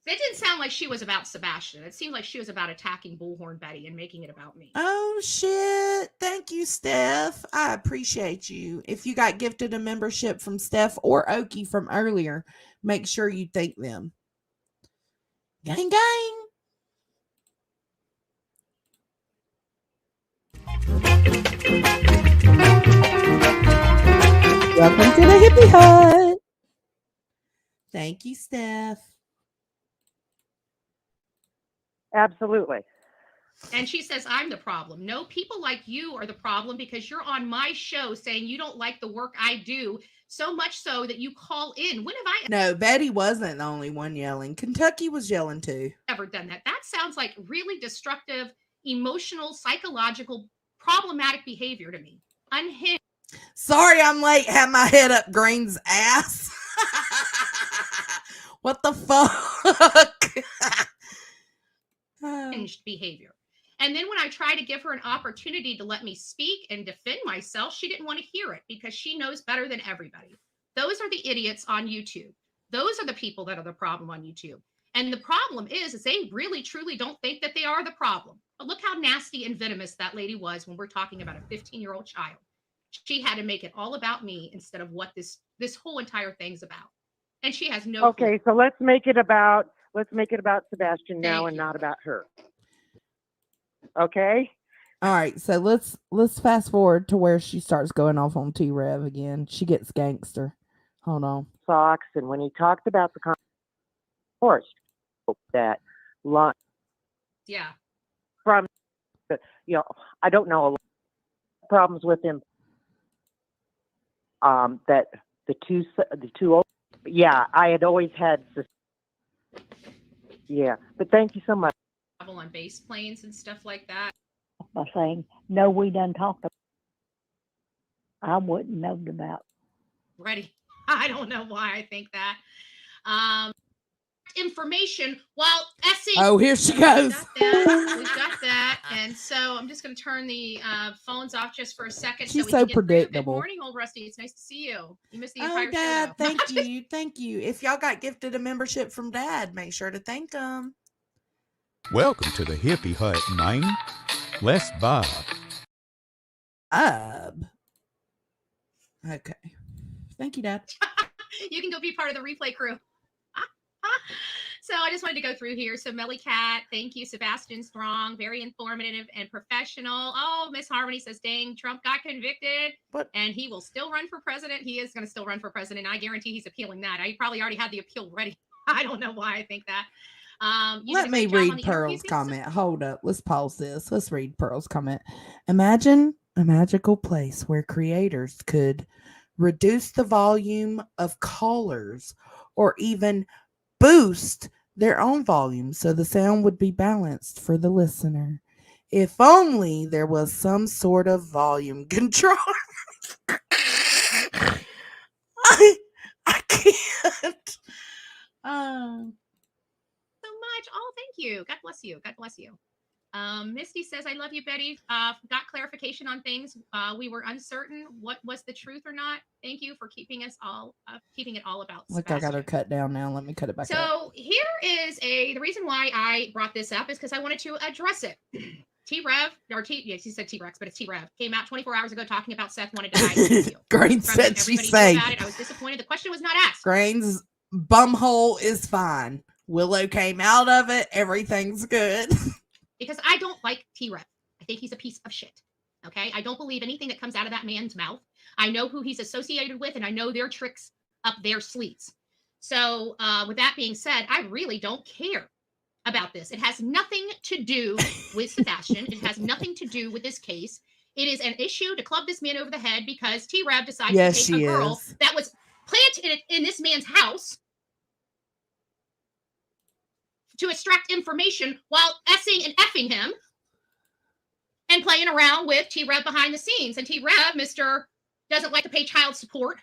[SPEAKER 7] That didn't sound like she was about Sebastian. It seemed like she was about attacking Bullhorn Betty and making it about me.
[SPEAKER 2] Oh, shit. Thank you, Steph. I appreciate you. If you got gifted a membership from Steph or Okie from earlier, make sure you thank them. Gang, gang. Welcome to the Hippie Hut. Thank you, Steph.
[SPEAKER 10] Absolutely.
[SPEAKER 7] And she says, I'm the problem. No, people like you are the problem because you're on my show saying you don't like the work I do, so much so that you call in. When have I
[SPEAKER 2] No, Betty wasn't the only one yelling. Kentucky was yelling too.
[SPEAKER 7] ever done that? That sounds like really destructive, emotional, psychological, problematic behavior to me. Unhinged.
[SPEAKER 2] Sorry I'm late. Had my head up Green's ass. What the fuck?
[SPEAKER 7] Behavior. And then when I try to give her an opportunity to let me speak and defend myself, she didn't want to hear it because she knows better than everybody. Those are the idiots on YouTube. Those are the people that are the problem on YouTube. And the problem is they really, truly don't think that they are the problem. But look how nasty and venomous that lady was when we're talking about a 15-year-old child. She had to make it all about me instead of what this whole entire thing's about. And she has no
[SPEAKER 10] Okay,
[SPEAKER 7] clue.
[SPEAKER 10] so let's make it about Sebastian now
[SPEAKER 7] Thank
[SPEAKER 10] and
[SPEAKER 7] you.
[SPEAKER 10] not about her. Okay?
[SPEAKER 2] All right, so let's fast forward to where she starts going off on T-Rev again. She gets gangster. Hold on.
[SPEAKER 10] Socks, and when he talked about the course that lunch
[SPEAKER 7] Yeah.
[SPEAKER 10] from I don't know, a lot of problems with him. That the two old, yeah, I had always had this. Yeah, but thank you so much.
[SPEAKER 7] Travel on base planes and stuff like that.
[SPEAKER 11] By saying, no, we done talked about. I wouldn't know about.
[SPEAKER 7] Ready. I don't know why I think that. Information while Essie.
[SPEAKER 2] Oh, here she goes.
[SPEAKER 7] We've got that. And so I'm just going to turn the phones off just for a second.
[SPEAKER 2] She's
[SPEAKER 7] we
[SPEAKER 2] so
[SPEAKER 7] can get through.
[SPEAKER 2] predictable.
[SPEAKER 7] Good morning, old Rusty. It's nice to see you. You missed the
[SPEAKER 2] Oh,
[SPEAKER 7] entire
[SPEAKER 2] Dad,
[SPEAKER 7] show.
[SPEAKER 2] thank you. Thank you. If y'all got gifted a membership from Dad, make sure to thank him.
[SPEAKER 6] Welcome to the Hippie Hut, 9. Let's Bob.
[SPEAKER 2] Okay. Thank you, Dad.
[SPEAKER 7] You can go be part of the replay crew. So I just wanted to go through here. So Melly Cat, thank you. Sebastian Strong, very informative and professional. Oh, Miss Harmony says, dang, Trump got convicted.
[SPEAKER 2] What?
[SPEAKER 7] And he will still run for president. He is going to still run for president. I guarantee he's appealing that. I probably already had the appeal ready. I don't know why I think that.
[SPEAKER 2] Let me read Pearl's comment. Hold up. Let's pause this. Let's read Pearl's comment. Imagine a magical place where creators could reduce the volume of callers or even boost their own volume so the sound would be balanced for the listener. If only there was some sort of volume control. I can't.
[SPEAKER 7] So much. Oh, thank you. God bless you. God bless you. Misty says, I love you, Betty. Got clarification on things. We were uncertain what was the truth or not. Thank you for keeping us all keeping it all about
[SPEAKER 2] Look,
[SPEAKER 7] Sebastian.
[SPEAKER 2] I got her cut down now. Let me cut it back up.
[SPEAKER 7] So here is the reason why I brought this up is because I wanted to address it. T-Rev, or yes, he said T-Rex, but it's T-Rev, came out 24 hours ago talking about Seth wanted to die.
[SPEAKER 2] Grain said she said.
[SPEAKER 7] I was disappointed. The question was not asked.
[SPEAKER 2] Grain's bumhole is fine. Willow came out of it. Everything's good.
[SPEAKER 7] Because I don't like T-Rev. I think he's a piece of shit. Okay? I don't believe anything that comes out of that man's mouth. I know who he's associated with, and I know their tricks up their sleeves. So with that being said, I really don't care about this. It has nothing to do with Sebastian. It has nothing to do with this case. It is an issue to club this man over the head because T-Rev decided to take a girl that was planted in this man's house to extract information while essing and effing him and playing around with T-Rev behind the scenes. And T-Rev, Mr. doesn't like to pay child support.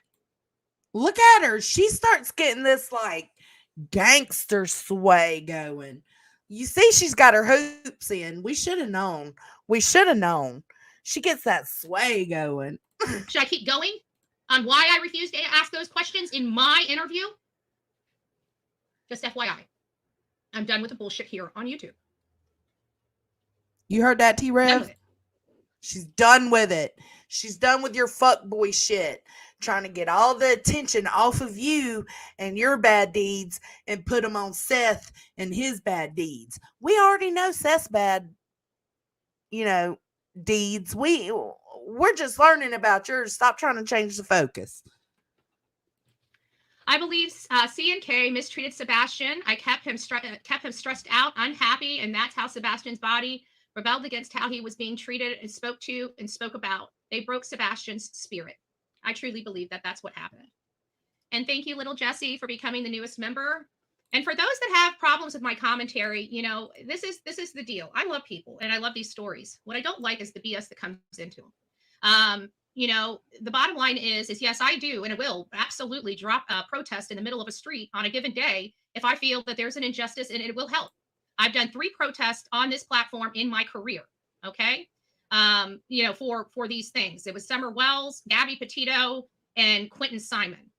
[SPEAKER 2] Look at her. She starts getting this like gangster sway going. You see, she's got her hoops in. We should have known. We should have known. She gets that sway going.
[SPEAKER 7] Should I keep going? on why I refused to ask those questions in my interview? Just FYI. I'm done with the bullshit here on YouTube.
[SPEAKER 2] You heard that,
[SPEAKER 7] Done
[SPEAKER 2] T-Rev?
[SPEAKER 7] with it.
[SPEAKER 2] She's done with it. She's done with your fuckboy shit. Trying to get all the attention off of you and your bad deeds and put them on Seth and his bad deeds. We already know Seth's bad, deeds. We're just learning about yours. Stop trying to change the focus.
[SPEAKER 7] I believe C&K mistreated Sebastian. I kept him stressed out, unhappy, and that's how Sebastian's body rebelled against how he was being treated and spoke to and spoke about. They broke Sebastian's spirit. I truly believe that that's what happened. And thank you, little Jessie, for becoming the newest member. And for those that have problems with my commentary, this is the deal. I love people and I love these stories. What I don't like is the BS that comes into them. The bottom line is yes, I do, and I will absolutely drop a protest in the middle of a street on a given day if I feel that there's an injustice and it will help. I've done 3 protests on this platform in my career. Okay. For these things. It was Summer Wells, Gabby Petito, and Quentin Simon.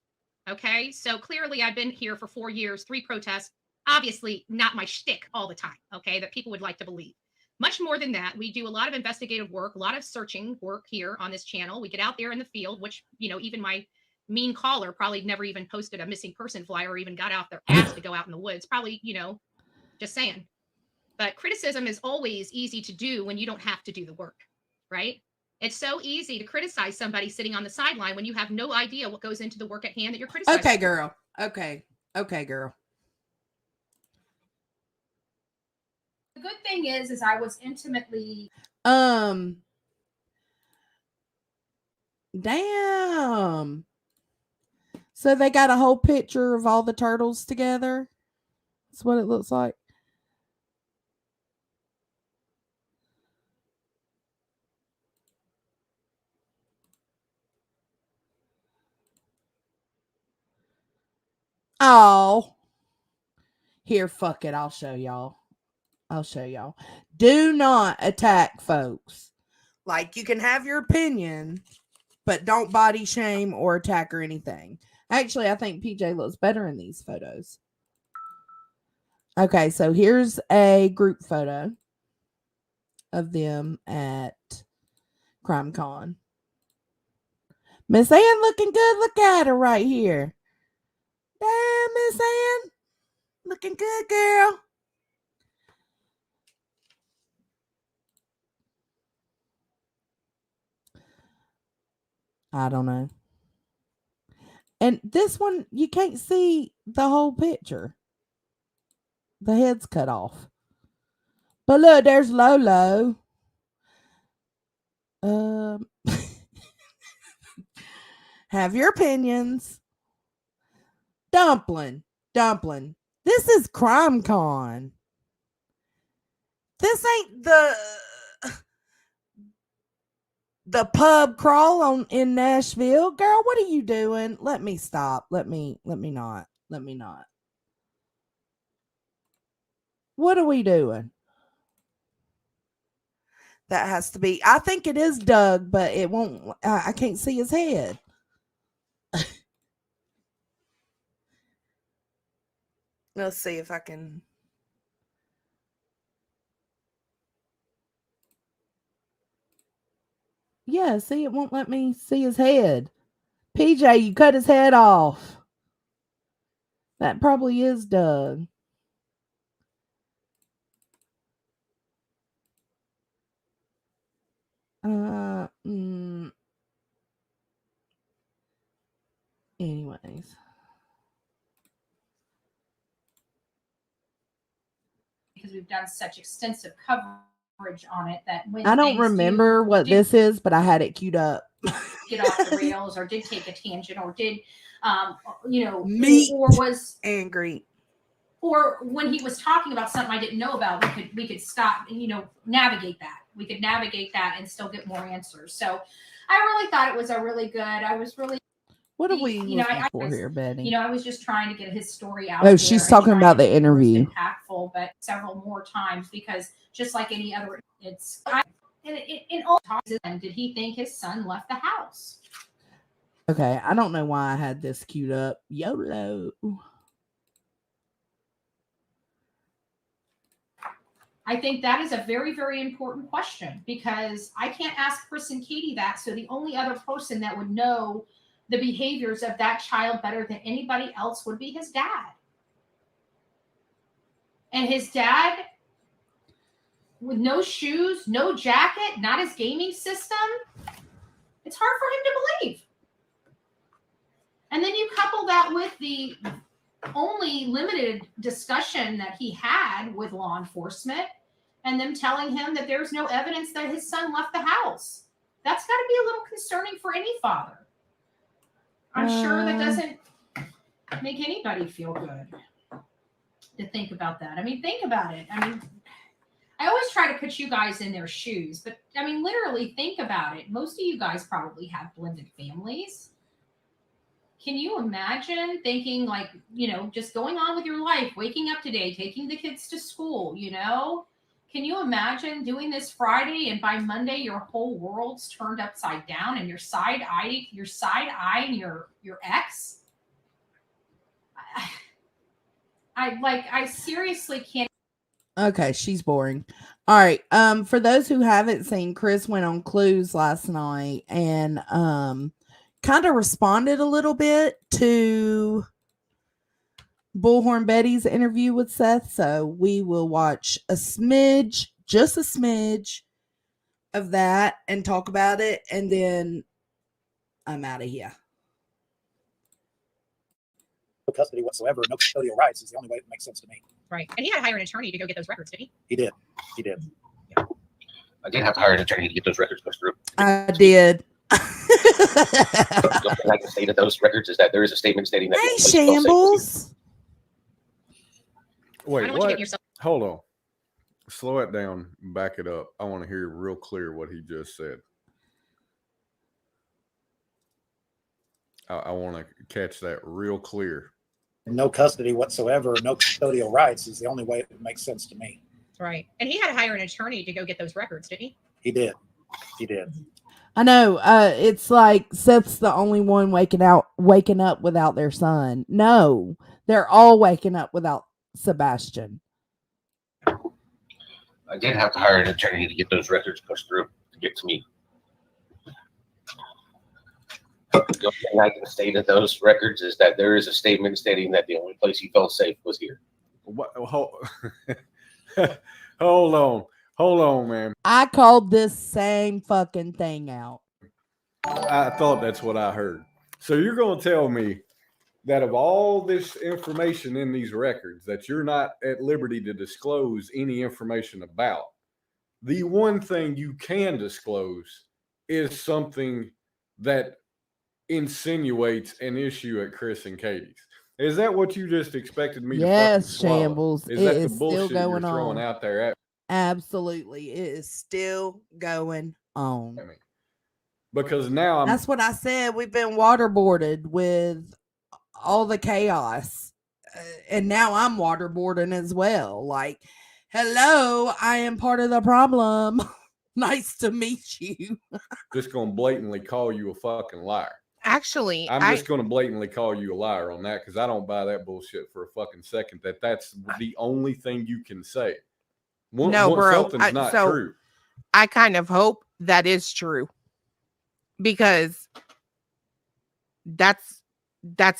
[SPEAKER 7] Okay. So clearly I've been here for 4 years, 3 protests, obviously not my shtick all the time. Okay. That people would like to believe. Much more than that, we do a lot of investigative work, a lot of searching work here on this channel. We get out there in the field, which, even my mean caller probably never even posted a missing person flyer or even got out their ass to go out in the woods. Probably, just saying. But criticism is always easy to do when you don't have to do the work, right? It's so easy to criticize somebody sitting on the sideline when you have no idea what goes into the work at hand that you're criticizing.
[SPEAKER 2] Okay, girl. Okay, girl.
[SPEAKER 12] The good thing is I was intimately.
[SPEAKER 2] Damn. So they got a whole picture of all the turtles together. That's what it looks like. Oh. Here, fuck it. I'll show y'all. Do not attack folks. Like, you can have your opinion, but don't body shame or attack or anything. Actually, I think PJ looks better in these photos. Okay, so here's a group photo of them at CrimeCon. Miss Ann looking good. Look at her right here. Damn, Miss Ann. Looking good, girl. I don't know. And this one, you can't see the whole picture. The head's cut off. But look, there's Lolo. Have your opinions. Dumpling. This is CrimeCon. This ain't the pub crawl in Nashville. Girl, what are you doing? Let me stop. Let me not. What are we doing? That has to be. I think it is Doug, but it won't. I can't see his head. Let's see if I can. Yeah, see, it won't let me see his head. PJ, you cut his head off. That probably is Doug. Anyways.
[SPEAKER 12] Because we've done such extensive coverage on it that when
[SPEAKER 2] I don't remember what this is, but I had it queued up.
[SPEAKER 12] Get off the rails or did take a tangent or did,
[SPEAKER 2] Meat
[SPEAKER 12] or was
[SPEAKER 2] angry.
[SPEAKER 12] Or when he was talking about something I didn't know about, we could stop and, navigate that. We could navigate that and still get more answers. So I really thought it was a really good, I was really.
[SPEAKER 2] What are we looking for here, Betty?
[SPEAKER 12] I was just trying to get his story out.
[SPEAKER 2] Oh, she's talking about the interview.
[SPEAKER 12] Impactful, but several more times because just like any other, in all times, did he think his son left the house?
[SPEAKER 2] Okay, I don't know why I had this queued up. YOLO.
[SPEAKER 12] I think that is a very, very important question because I can't ask Chris and Katie that. So the only other person that would know the behaviors of that child better than anybody else would be his dad. And his dad, with no shoes, no jacket, not his gaming system, it's hard for him to believe. And then you couple that with the only limited discussion that he had with law enforcement and them telling him that there's no evidence that his son left the house. That's got to be a little concerning for any father. I'm sure that doesn't make anybody feel good to think about that. I mean, think about it. I mean, I always try to put you guys in their shoes, but I mean, literally think about it. Most of you guys probably have blended families. Can you imagine thinking like, you know, just going on with your life, waking up today, taking the kids to school, you know? Can you imagine doing this Friday and by Monday your whole world's turned upside down and you're side-eyeing your ex? I seriously can't.
[SPEAKER 2] Okay, she's boring. All right. For those who haven't seen, Chris went on Clues last night and kind of responded a little bit to Bullhorn Betty's interview with Seth. So we will watch a smidge, just a smidge of that and talk about it. And then I'm out of here.
[SPEAKER 3] No custody whatsoever, no custodial rights is the only way that makes sense to me.
[SPEAKER 12] Right. And he had to hire an attorney to go get those records, did he?
[SPEAKER 3] He did. He did.
[SPEAKER 13] Yeah. I did have to hire an attorney to get those records pushed through.
[SPEAKER 2] I did.
[SPEAKER 13] The only thing I can state of those records is that there is a statement stating that.
[SPEAKER 2] Hey, Shambles.
[SPEAKER 14] Wait, what? Hold on. Slow it down. Back it up. I want to hear real clear what he just said. I want to catch that real clear.
[SPEAKER 3] No custody whatsoever, no custodial rights is the only way it makes sense to me.
[SPEAKER 12] Right. And he had to hire an attorney to go get those records, didn't he?
[SPEAKER 3] He did. He did.
[SPEAKER 2] I know. It's like Seth's the only one waking up without their son. No, they're all waking up without Sebastian.
[SPEAKER 13] I did have to hire an attorney to get those records pushed through to get to me. The only thing I can state of those records is that there is a statement stating that the only place he felt safe was here.
[SPEAKER 14] What? Hold on, man.
[SPEAKER 2] I called this same fucking thing out.
[SPEAKER 14] I thought that's what I heard. So you're going to tell me that of all this information in these records that you're not at liberty to disclose any information about, the one thing you can disclose is something that insinuates an issue at Chris and Katie's. Is that what you just expected me to fucking swallow?
[SPEAKER 2] Shambles.
[SPEAKER 14] Is that the bullshit you're throwing out there at?
[SPEAKER 2] Absolutely. It is still going on.
[SPEAKER 14] I mean, because now
[SPEAKER 2] that's what I said. We've been waterboarded with all the chaos. And now I'm waterboarding as well. Like, hello, I am part of the problem. Nice to meet you.
[SPEAKER 14] Just going to blatantly call you a fucking liar.
[SPEAKER 4] Actually,
[SPEAKER 14] I'm just going to blatantly call you a liar on that because I don't buy that bullshit for a fucking second. That's the only thing you can say.
[SPEAKER 4] Bro,
[SPEAKER 14] something's not true.
[SPEAKER 4] I kind of hope that is true because that's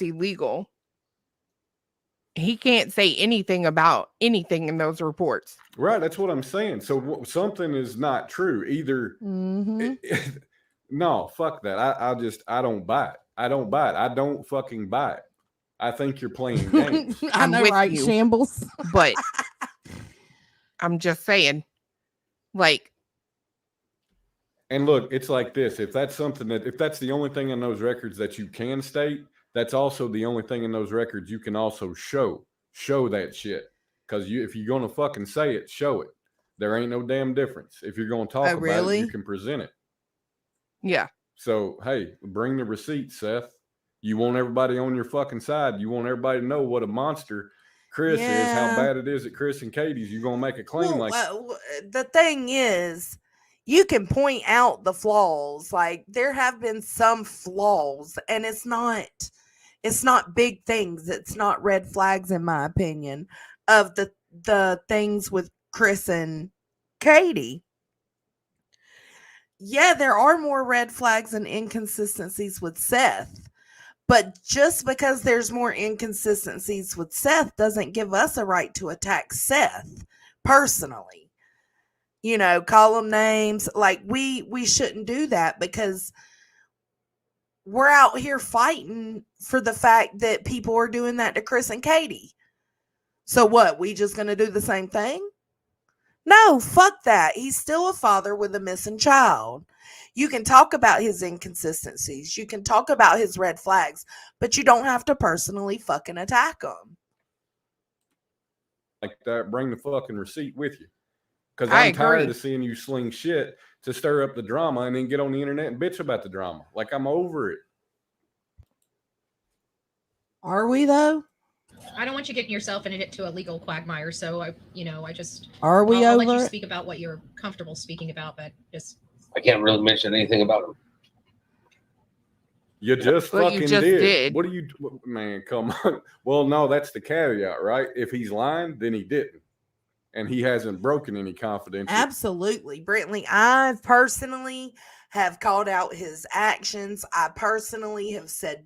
[SPEAKER 4] illegal. He can't say anything about anything in those reports.
[SPEAKER 14] Right, that's what I'm saying. So something is not true. Either no, fuck that. I don't buy it. I don't buy it. I don't fucking buy it. I think you're playing games.
[SPEAKER 2] I know, right,
[SPEAKER 4] you,
[SPEAKER 2] Shambles?
[SPEAKER 4] But I'm just saying, like.
[SPEAKER 14] And look, it's like this. If that's the only thing in those records that you can state, that's also the only thing in those records you can also show that shit. Because if you're going to fucking say it, show it. There ain't no damn difference. If you're going to talk about it, you can present it.
[SPEAKER 4] Yeah.
[SPEAKER 14] So, hey, bring the receipts, Seth. You want everybody on your fucking side. You want everybody to know what a monster Chris is, how bad it is at Chris and Katie's. You're going to make a claim
[SPEAKER 2] the thing is, you can point out the flaws. Like there have been some flaws, and it's not big things. It's not red flags, in my opinion, of the things with Chris and Katie. Yeah, there are more red flags and inconsistencies with Seth. But just because there's more inconsistencies with Seth doesn't give us a right to attack Seth personally. Call them names. Like we shouldn't do that because we're out here fighting for the fact that people are doing that to Chris and Katie. So what? We just going to do the same thing? No, fuck that. He's still a father with a missing child. You can talk about his inconsistencies. You can talk about his red flags, but you don't have to personally fucking attack him.
[SPEAKER 14] Like that, bring the fucking receipt with you. Because
[SPEAKER 4] I
[SPEAKER 14] I'm tired
[SPEAKER 4] agree.
[SPEAKER 14] of seeing you sling shit to stir up the drama and then get on the internet and bitch about the drama. Like, I'm over it.
[SPEAKER 2] Are we though?
[SPEAKER 7] I don't want you getting yourself into a legal quagmire. So I just
[SPEAKER 2] Are we
[SPEAKER 7] I'll let
[SPEAKER 2] over
[SPEAKER 7] you
[SPEAKER 2] it?
[SPEAKER 7] speak about what you're comfortable speaking about, but just
[SPEAKER 13] I can't really mention anything about him.
[SPEAKER 14] You just
[SPEAKER 4] Well,
[SPEAKER 14] fucking
[SPEAKER 4] you just did.
[SPEAKER 14] What do you, man? Come on. Well, no, that's the caveat, right? If he's lying, then he didn't, and he hasn't broken any confidential.
[SPEAKER 2] Absolutely, Brentley. I personally have called out his actions. I personally have said,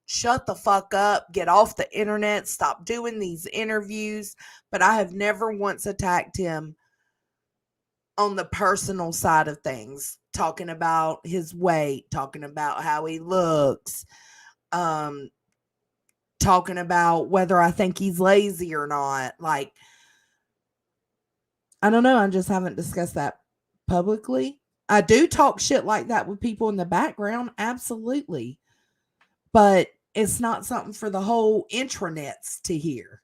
[SPEAKER 2] shut the fuck up, get off the internet, stop doing these interviews. But I have never once attacked him on the personal side of things, talking about his weight, talking about how he looks, talking about whether I think he's lazy or not. Like, I don't know. I just haven't discussed that publicly. I do talk shit like that with people in the background, absolutely. But it's not something for the whole intranets to hear.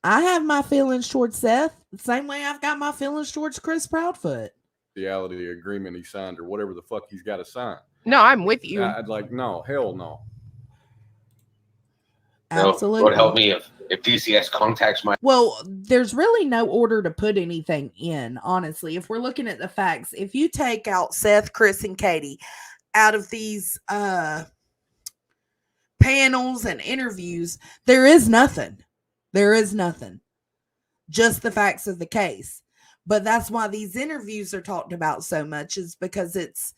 [SPEAKER 2] I have my feelings towards Seth the same way I've got my feelings towards Chris Proudfoot.
[SPEAKER 14] Reality agreement he signed or whatever the fuck he's got to sign.
[SPEAKER 4] No, I'm with you.
[SPEAKER 14] I'd like, no, hell no.
[SPEAKER 2] Absolutely.
[SPEAKER 13] It would help me if DCS contacts my.
[SPEAKER 2] Well, there's really no order to put anything in, honestly. If we're looking at the facts, if you take out Seth, Chris, and Katie out of these panels and interviews, there is nothing. There is nothing. Just the facts of the case. But that's why these interviews are talked about so much, is because it's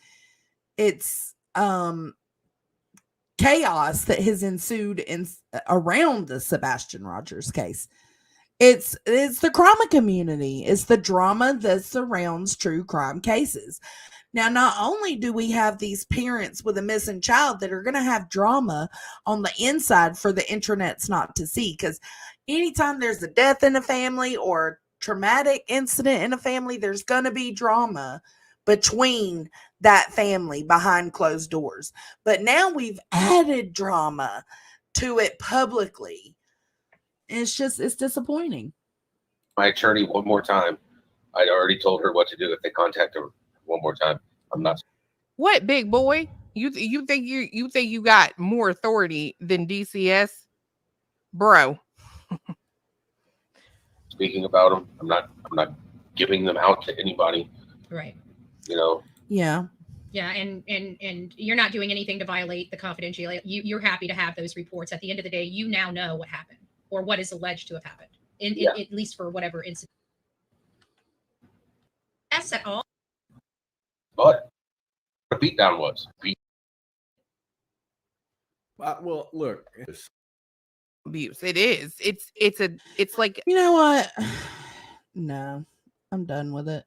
[SPEAKER 2] chaos that has ensued around the Sebastian Rogers case. It's the drama community. It's the drama that surrounds true crime cases. Now, not only do we have these parents with a missing child that are going to have drama on the inside for the internets not to see, because anytime there's a death in a family or traumatic incident in a family, there's going to be drama between that family behind closed doors. But now we've added drama to it publicly. It's disappointing.
[SPEAKER 13] My attorney one more time. I'd already told her what to do if they contact her one more time. I'm not.
[SPEAKER 4] What, big boy? You think you got more authority than DCS, bro?
[SPEAKER 13] Speaking about them, I'm not giving them out to anybody.
[SPEAKER 7] right.
[SPEAKER 2] Yeah.
[SPEAKER 7] Yeah, and you're not doing anything to violate the confidentiality. You're happy to have those reports. At the end of the day, you now know what happened or what is alleged to have happened, at least for whatever incident. Yes, at all.
[SPEAKER 13] But the beatdown was.
[SPEAKER 14] Well, look,
[SPEAKER 4] Abuse. It is. It's like,
[SPEAKER 2] you know what? No, I'm done with it.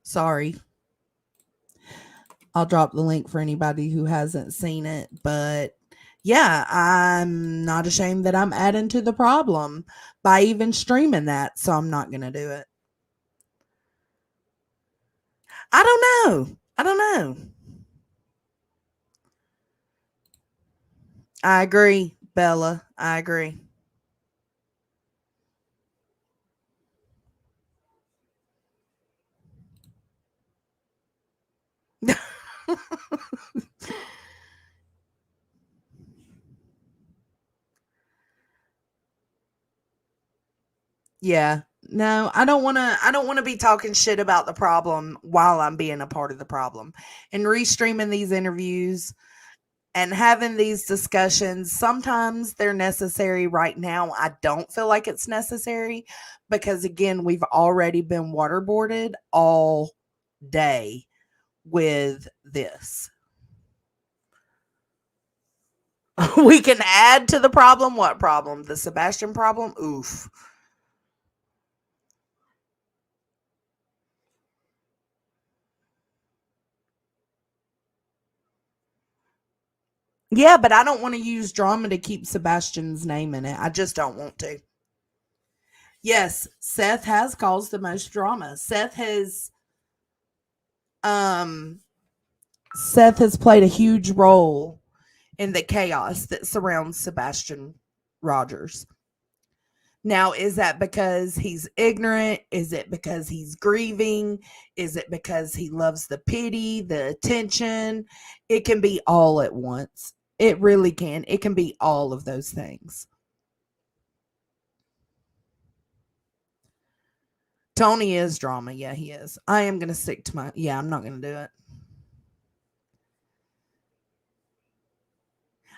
[SPEAKER 2] Sorry. I'll drop the link for anybody who hasn't seen it, but yeah, I'm not ashamed that I'm adding to the problem by even streaming that, so I'm not going to do it. I don't know. I agree, Bella. I agree. Yeah, No, I don't want to be talking shit about the problem while I'm being a part of the problem. And restreaming these interviews and having these discussions, sometimes they're necessary. Right now, I don't feel like it's necessary because again, we've already been waterboarded all day with this. We can add to the problem. What problem? The Sebastian problem? Oof. Yeah, but I don't want to use drama to keep Sebastian's name in it. I just don't want to. Yes, Seth has caused the most drama. Um Seth has played a huge role in the chaos that surrounds Sebastian Rogers. Now, is that because he's ignorant? Is it because he's grieving? Is it because he loves the pity, the attention? It can be all at once. It really can. It can be all of those things. Tony is drama. Yeah, he is. I am going to stick to my. Yeah, I'm not going to do it.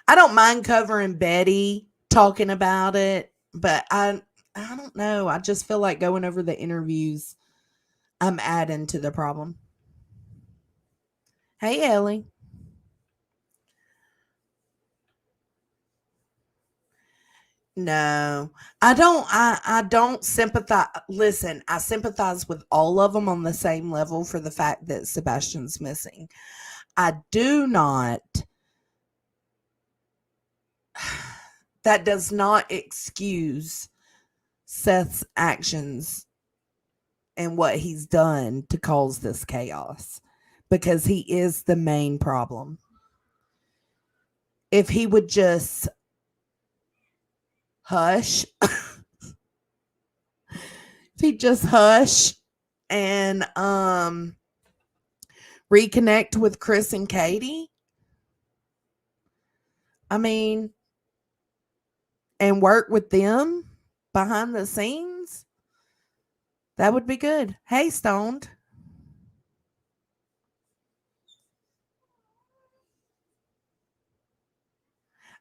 [SPEAKER 2] I don't mind covering Betty talking about it, but I don't know. I just feel like going over the interviews, I'm adding to the problem. Hey, Ellie. No, I don't. I don't sympathize. Listen, I sympathize with all of them on the same level for the fact that Sebastian's missing. I do not. That does not excuse Seth's actions and what he's done to cause this chaos because he is the main problem. If he would just hush, if he just hush and reconnect with Chris and Katie, I mean, and work with them behind the scenes, that would be good. Hey, Stoned.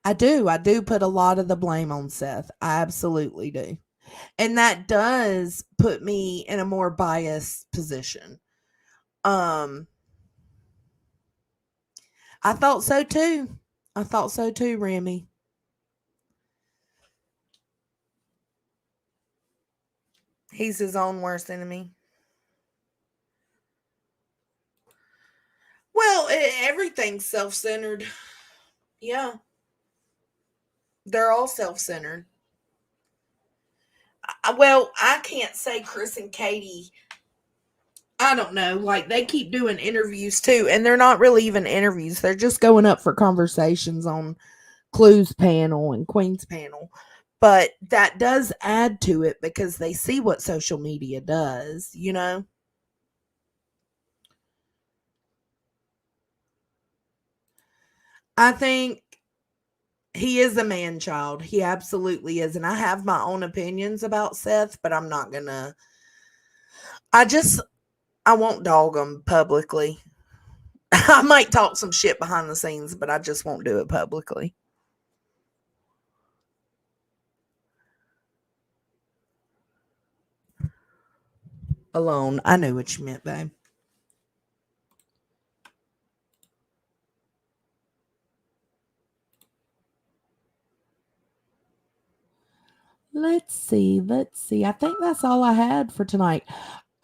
[SPEAKER 2] I do put a lot of the blame on Seth. I absolutely do. And that does put me in a more biased position. I thought so too. I thought so too, Remy. He's his own worst enemy. Well, everything's self-centered. Yeah. They're all self-centered. Well, I can't say Chris and Katie. I don't know. Like, they keep doing interviews too, and they're not really even interviews. They're just going up for conversations on Clue's panel and Queen's panel. But that does add to it because they see what social media does, you know? I think he is a man child. He absolutely is. And I have my own opinions about Seth, but I'm not going to. I won't dog him publicly. I might talk some shit behind the scenes, but I just won't do it publicly. Alone. I knew what you meant, babe. Let's see. I think that's all I had for tonight.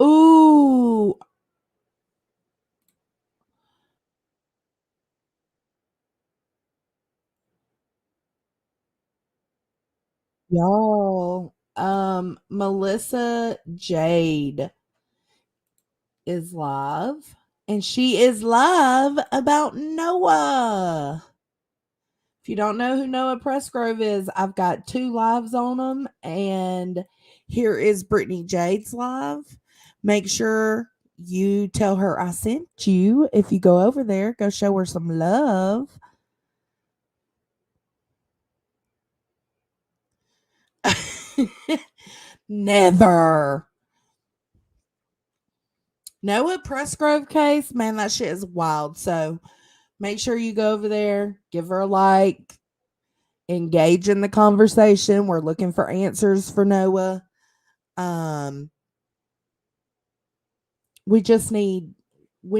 [SPEAKER 2] Ooh. Y'all, Melissa Jade is live, and she is live about Noah. If you don't know who Noah Pressgrove is, I've got 2 lives on them, and here is Brittany Jade's live. Make sure you tell her I sent you. If you go over there, go show her some love. Never. Noah Pressgrove case, man, that shit is wild. So make sure you go over there, give her a like, engage in the conversation. We're looking for answers for Noah. We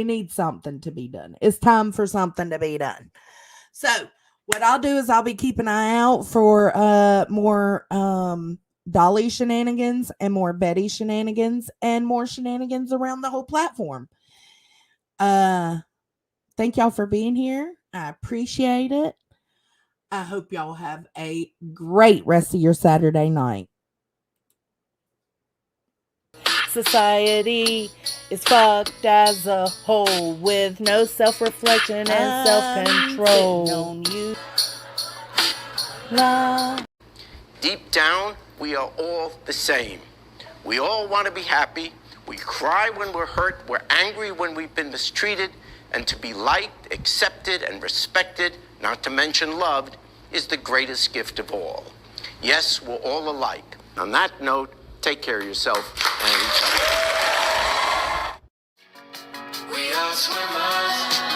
[SPEAKER 2] need something to be done. It's time for something to be done. So what I'll do is I'll be keeping an eye out for more Dolly shenanigans and more Betty shenanigans and more shenanigans around the whole platform. Thank y'all for being here. I appreciate it. I hope y'all have a great rest of your Saturday night. Society is fucked as a whole with no self-reflection and self-control.
[SPEAKER 15] Deep down, we are all the same. We all want to be happy. We cry when we're hurt. We're angry when we've been mistreated. And to be liked, accepted, and respected, not to mention loved, is the greatest gift of all. Yes, we're all alike. On that note, take care of yourself and each other.
[SPEAKER 1] We are swimmers.